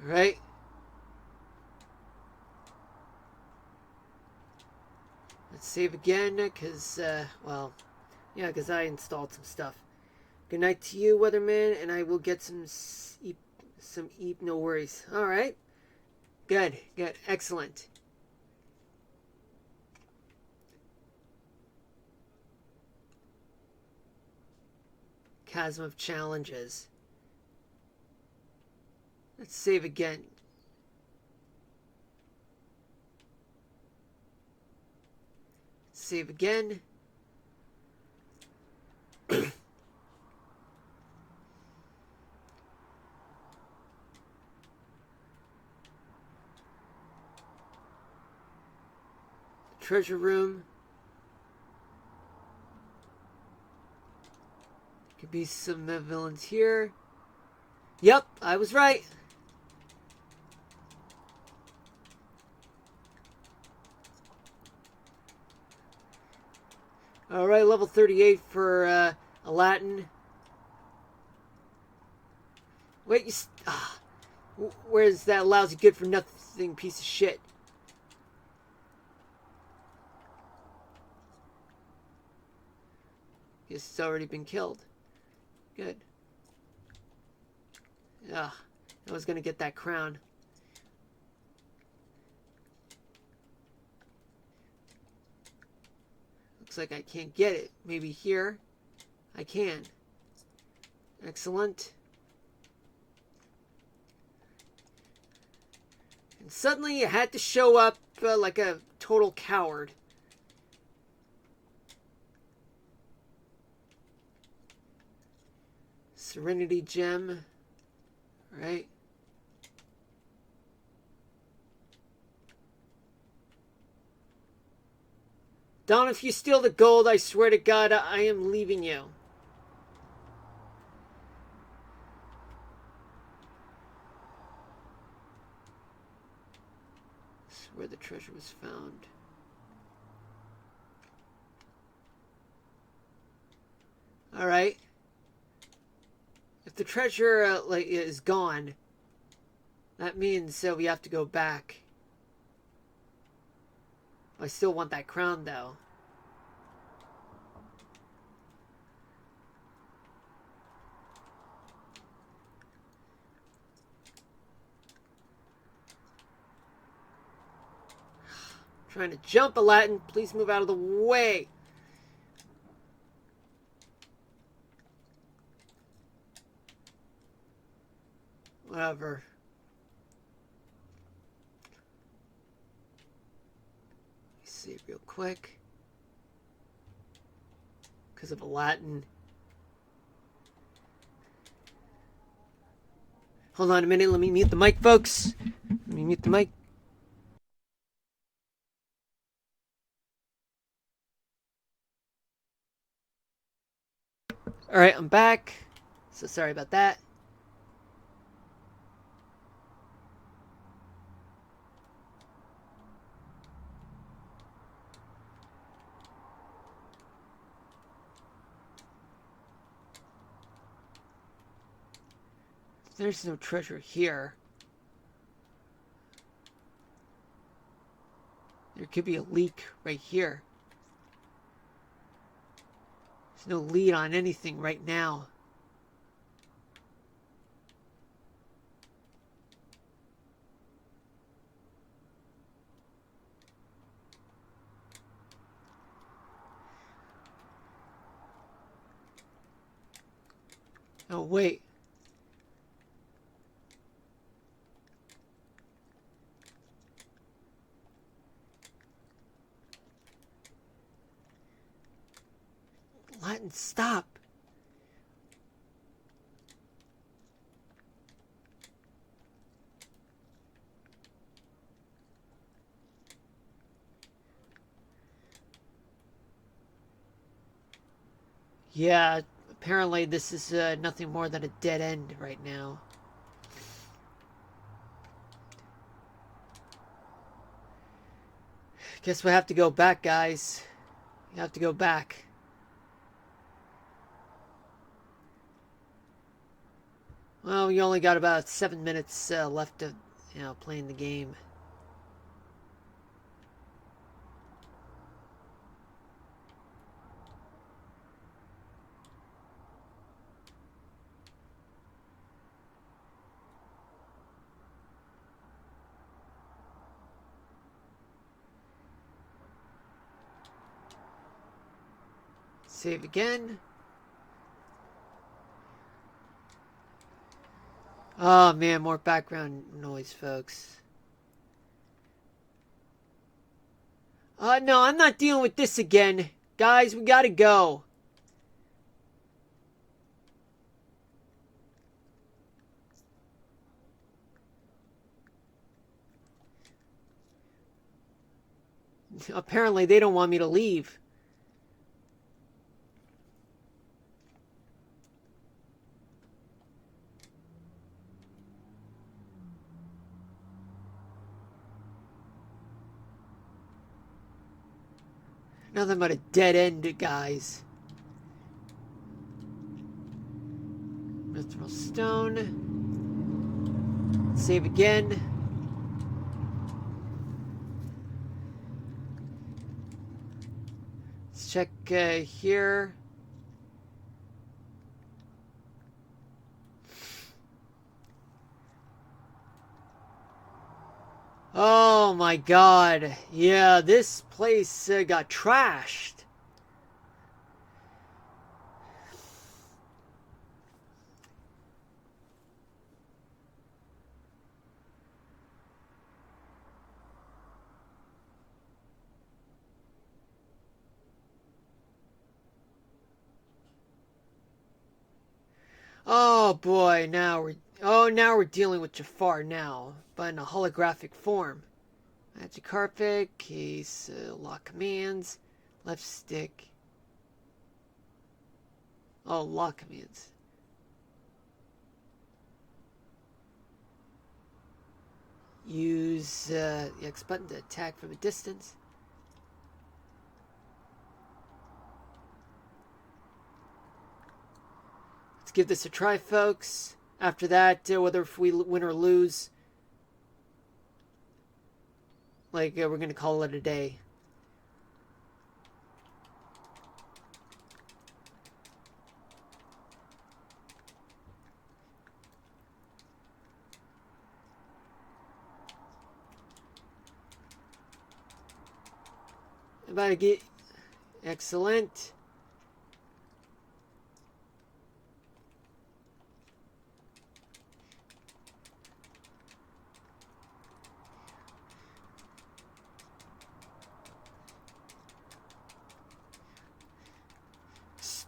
Right? Let's save again, because, well, yeah, because I installed some stuff. Good night to you, Weatherman, and I will get some eep. No worries. All right. Good. Good. Excellent. Chasm of Challenges. Let's save again. Save again. Treasure room. Could be some villains here. Yep, I was right. Alright, level 38 for Aladdin. Wait, where's that lousy good for nothing piece of shit? Guess it's already been killed. Good. Ugh, I was gonna get that crown. Looks like I can't get it. Maybe here. I can. Excellent. And suddenly you had to show up like a total coward. Serenity Gem. Right? Don, if you steal the gold, I swear to God, I am leaving you. This is where the treasure was found. Alright. If the treasure is gone, that means we have to go back. I still want that crown, though. Trying to jump, Aladdin. Please move out of the way. Whatever. Save real quick. Because of a Latin. Hold on a minute. Let me mute the mic, folks. Let me mute the mic. Alright, I'm back. So sorry about that. There's no treasure here. There could be a leak right here. There's no lead on anything right now. Oh, wait. Latin, stop. Yeah, apparently this is nothing more than a dead end right now. Guess we have to go back, guys. We have to go back. Well, we only got about 7 minutes left of, playing the game. Save again. Oh man, more background noise, folks. No, I'm not dealing with this again. Guys, we gotta go. Apparently they don't want me to leave. Nothing but a dead end, guys. Mithril stone. Save again. Let's check here. Oh my god. Yeah, this place got trashed. Oh boy, now we're dealing with Jafar now, but in a holographic form. Magic carpet, case, lock commands, left stick. Oh, lock commands. Use the X button to attack from a distance. Let's give this a try, folks. After that, whether if we win or lose, we're gonna call it a day. About to get excellent.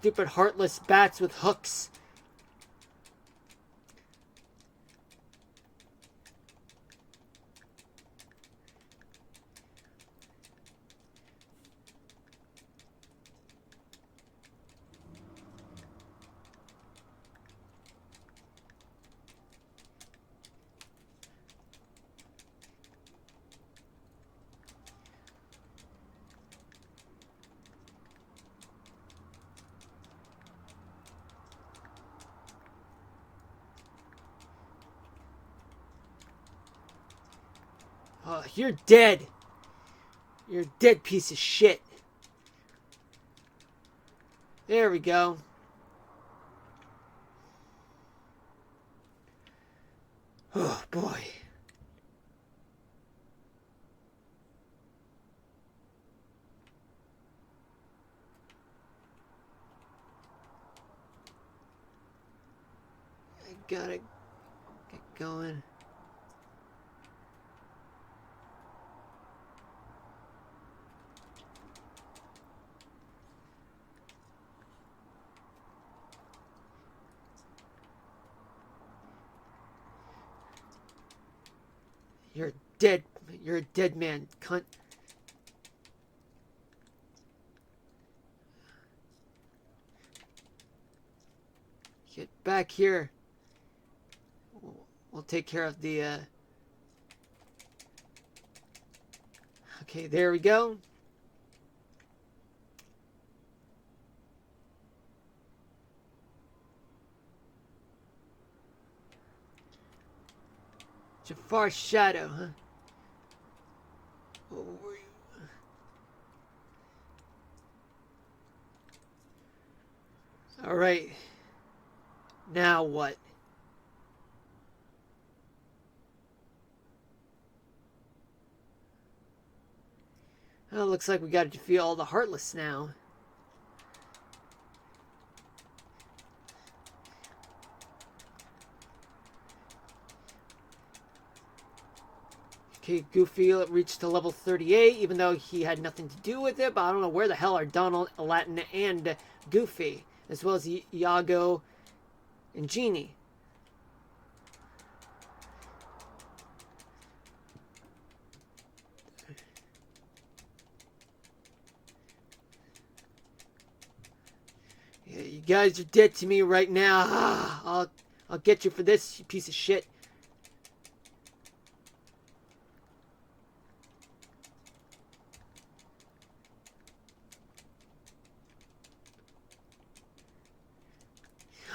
stupid heartless bats with hooks. Oh, you're dead. You're a dead piece of shit. There we go. Oh, boy. I gotta get going. You're dead. You're a dead man, cunt. Get back here. We'll take care of the, Okay, there we go. Jafar Shadow, huh? Oh, where are you? Alright. Now what? Well, it looks like we gotta defeat all the Heartless now. Okay, Goofy reached to level 38, even though he had nothing to do with it, but I don't know where the hell are Donald, Aladdin, and Goofy, as well as Iago and Genie. Yeah, you guys are dead to me right now. I'll get you for this, you piece of shit.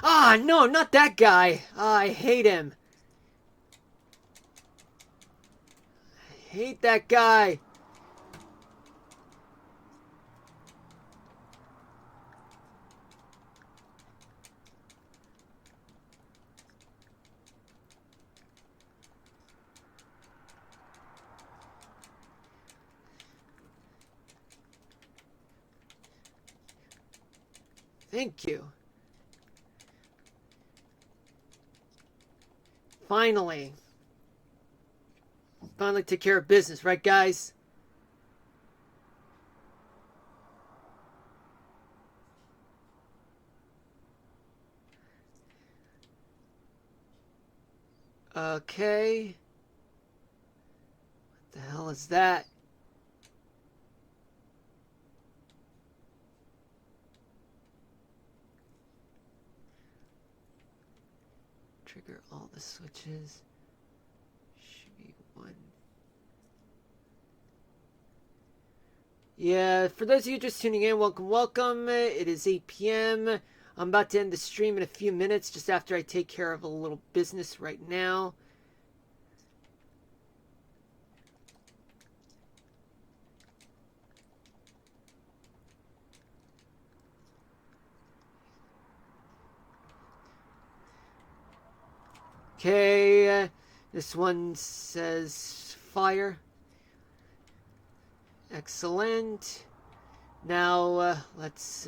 Ah, no, not that guy. I hate him. I hate that guy. Thank you. Finally. Finally take care of business, right, guys? Okay. What the hell is that? Trigger all the switches. Should be one. Yeah, for those of you just tuning in, welcome, welcome. It is 8 p.m. I'm about to end the stream in a few minutes, just after I take care of a little business right now. Okay, this one says fire. Excellent. Now, let's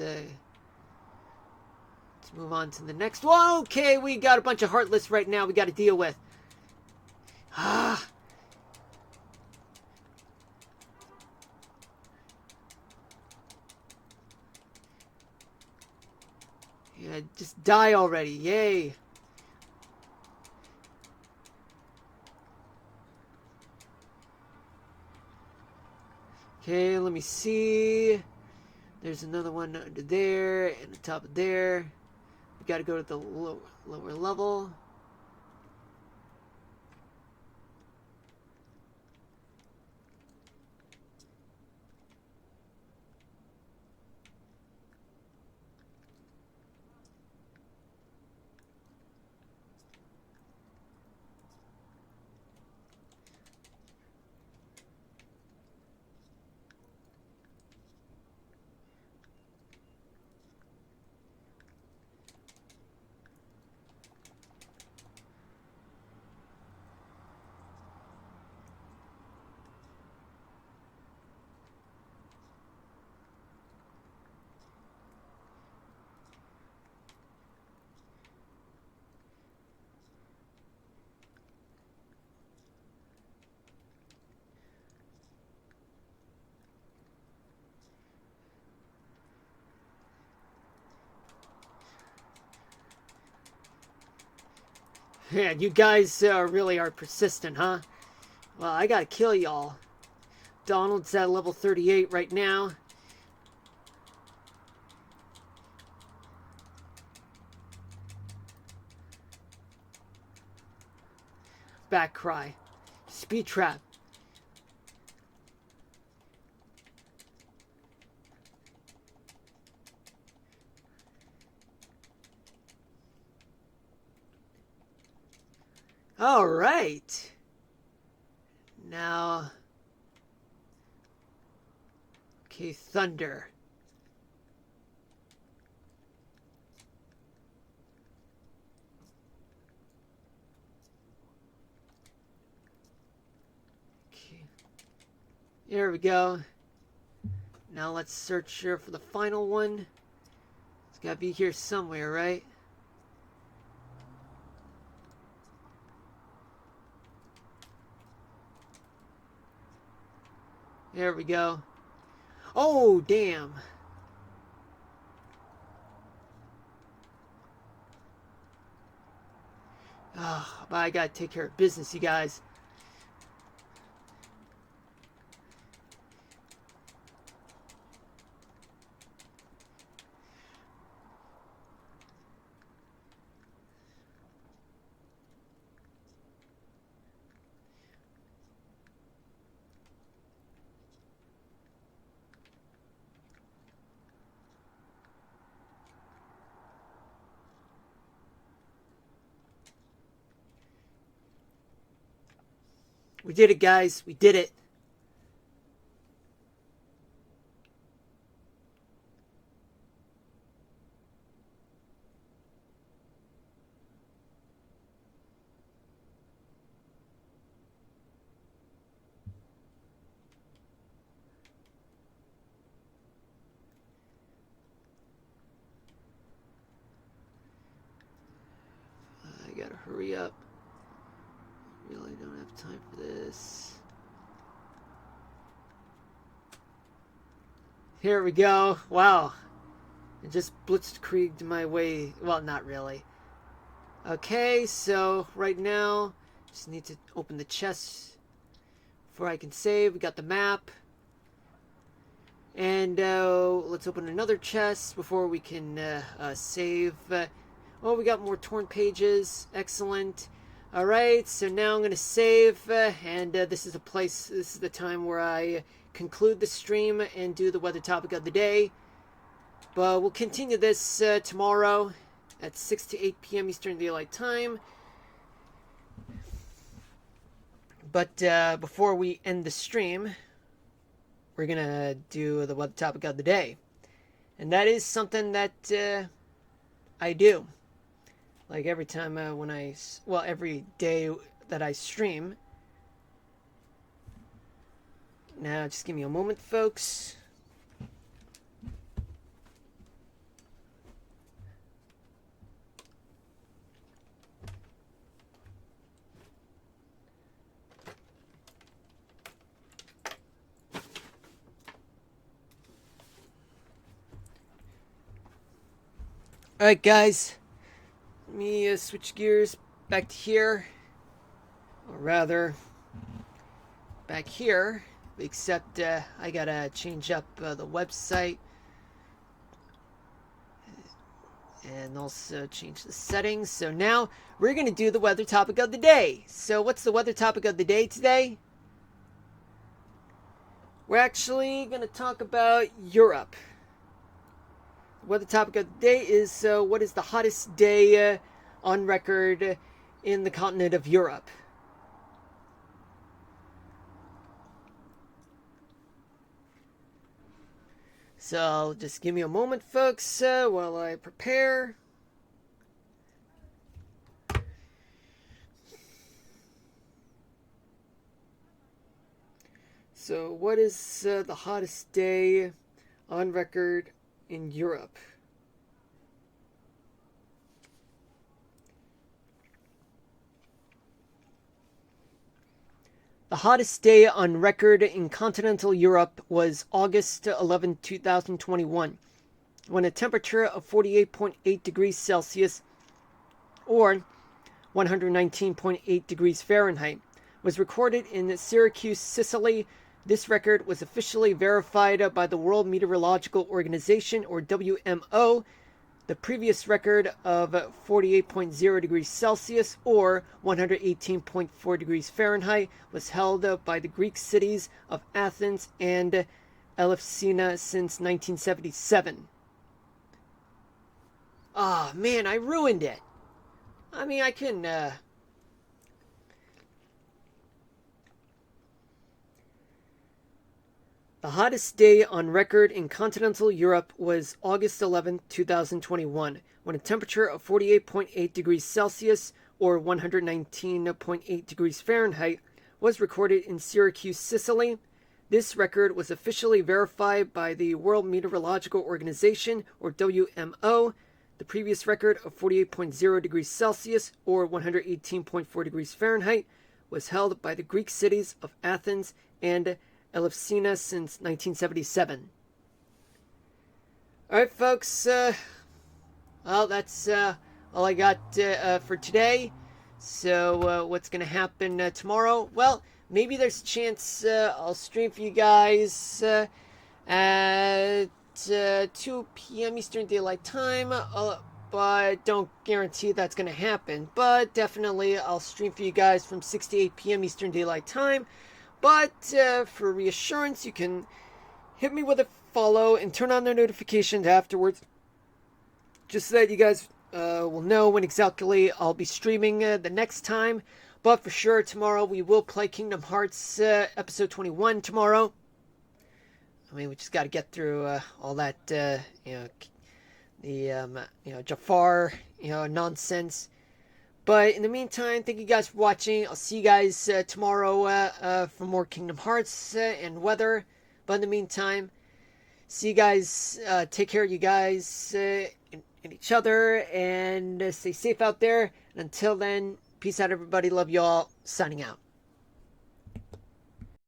move on to the next one. Okay, we got a bunch of Heartless right now we got to deal with. Ah. Just die already. Yay. Okay, let me see. There's another one under there and the top of there. We gotta go to the lower level. Man, you guys really are persistent, huh? Well, I gotta kill y'all. Donald's at level 38 right now. Back cry. Speed trap. All right. Now, okay, thunder. Okay. Here we go. Now let's search here for the final one. It's gotta be here somewhere, right? There we go. Oh, damn. Oh, but I gotta take care of business, you guys. We did it, guys. We did it. I gotta hurry up. Really don't have time for this. Here we go. Wow. I just blitzkrieged my way. Well, not really. Okay, so right now, just need to open the chest before I can save. We got the map. And let's open another chest before we can save. Oh, we got more torn pages. Excellent. Alright, so now I'm going to save. And this is the time where I conclude the stream and do the weather topic of the day. But we'll continue this tomorrow at 6 to 8 p.m. Eastern Daylight Time. But before we end the stream, we're going to do the weather topic of the day. And that is something that I do. Like every time every day that I stream. Now, just give me a moment, folks. Alright, guys. Let me switch gears back to here. Or rather, back here. Except I gotta change up the website. And also change the settings. So now we're going to do the weather topic of the day. So what's the weather topic of the day today? We're actually going to talk about Europe. The weather topic of the day is what is the hottest day on record in the continent of Europe? So just give me a moment, folks, while I prepare. So what is the hottest day on record in Europe? The hottest day on record in continental Europe was August 11, 2021, when a temperature of 48.8 degrees Celsius or 119.8 degrees Fahrenheit was recorded in Syracuse, Sicily. This record was officially verified by the World Meteorological Organization, or WMO. The previous record of 48.0 degrees Celsius or 118.4 degrees Fahrenheit was held by the Greek cities of Athens and Elefsina since 1977. Ah, oh, man, I ruined it. I mean, I can, The hottest day on record in continental Europe was August 11, 2021, when a temperature of 48.8 degrees Celsius or 119.8 degrees Fahrenheit was recorded in Syracuse, Sicily. This record was officially verified by the World Meteorological Organization, or WMO. The previous record of 48.0 degrees Celsius or 118.4 degrees Fahrenheit was held by the Greek cities of Athens and Elefsina since 1977. Alright, folks. Well, that's all I got for today. So, what's going to happen tomorrow? Well, maybe there's a chance I'll stream for you guys at 2 p.m. Eastern Daylight Time. But don't guarantee that's going to happen. But definitely I'll stream for you guys from 6 to 8 p.m. Eastern Daylight Time. But for reassurance, you can hit me with a follow and turn on the notifications afterwards, just so that you guys will know when exactly I'll be streaming the next time. But for sure, tomorrow we will play Kingdom Hearts episode 21 tomorrow. I mean, we just got to get through all that, Jafar, nonsense. But in the meantime, thank you guys for watching. I'll see you guys tomorrow for more Kingdom Hearts and weather. But in the meantime, see you guys. Take care of you guys and each other. And stay safe out there. And until then, peace out, everybody. Love you all. Signing out.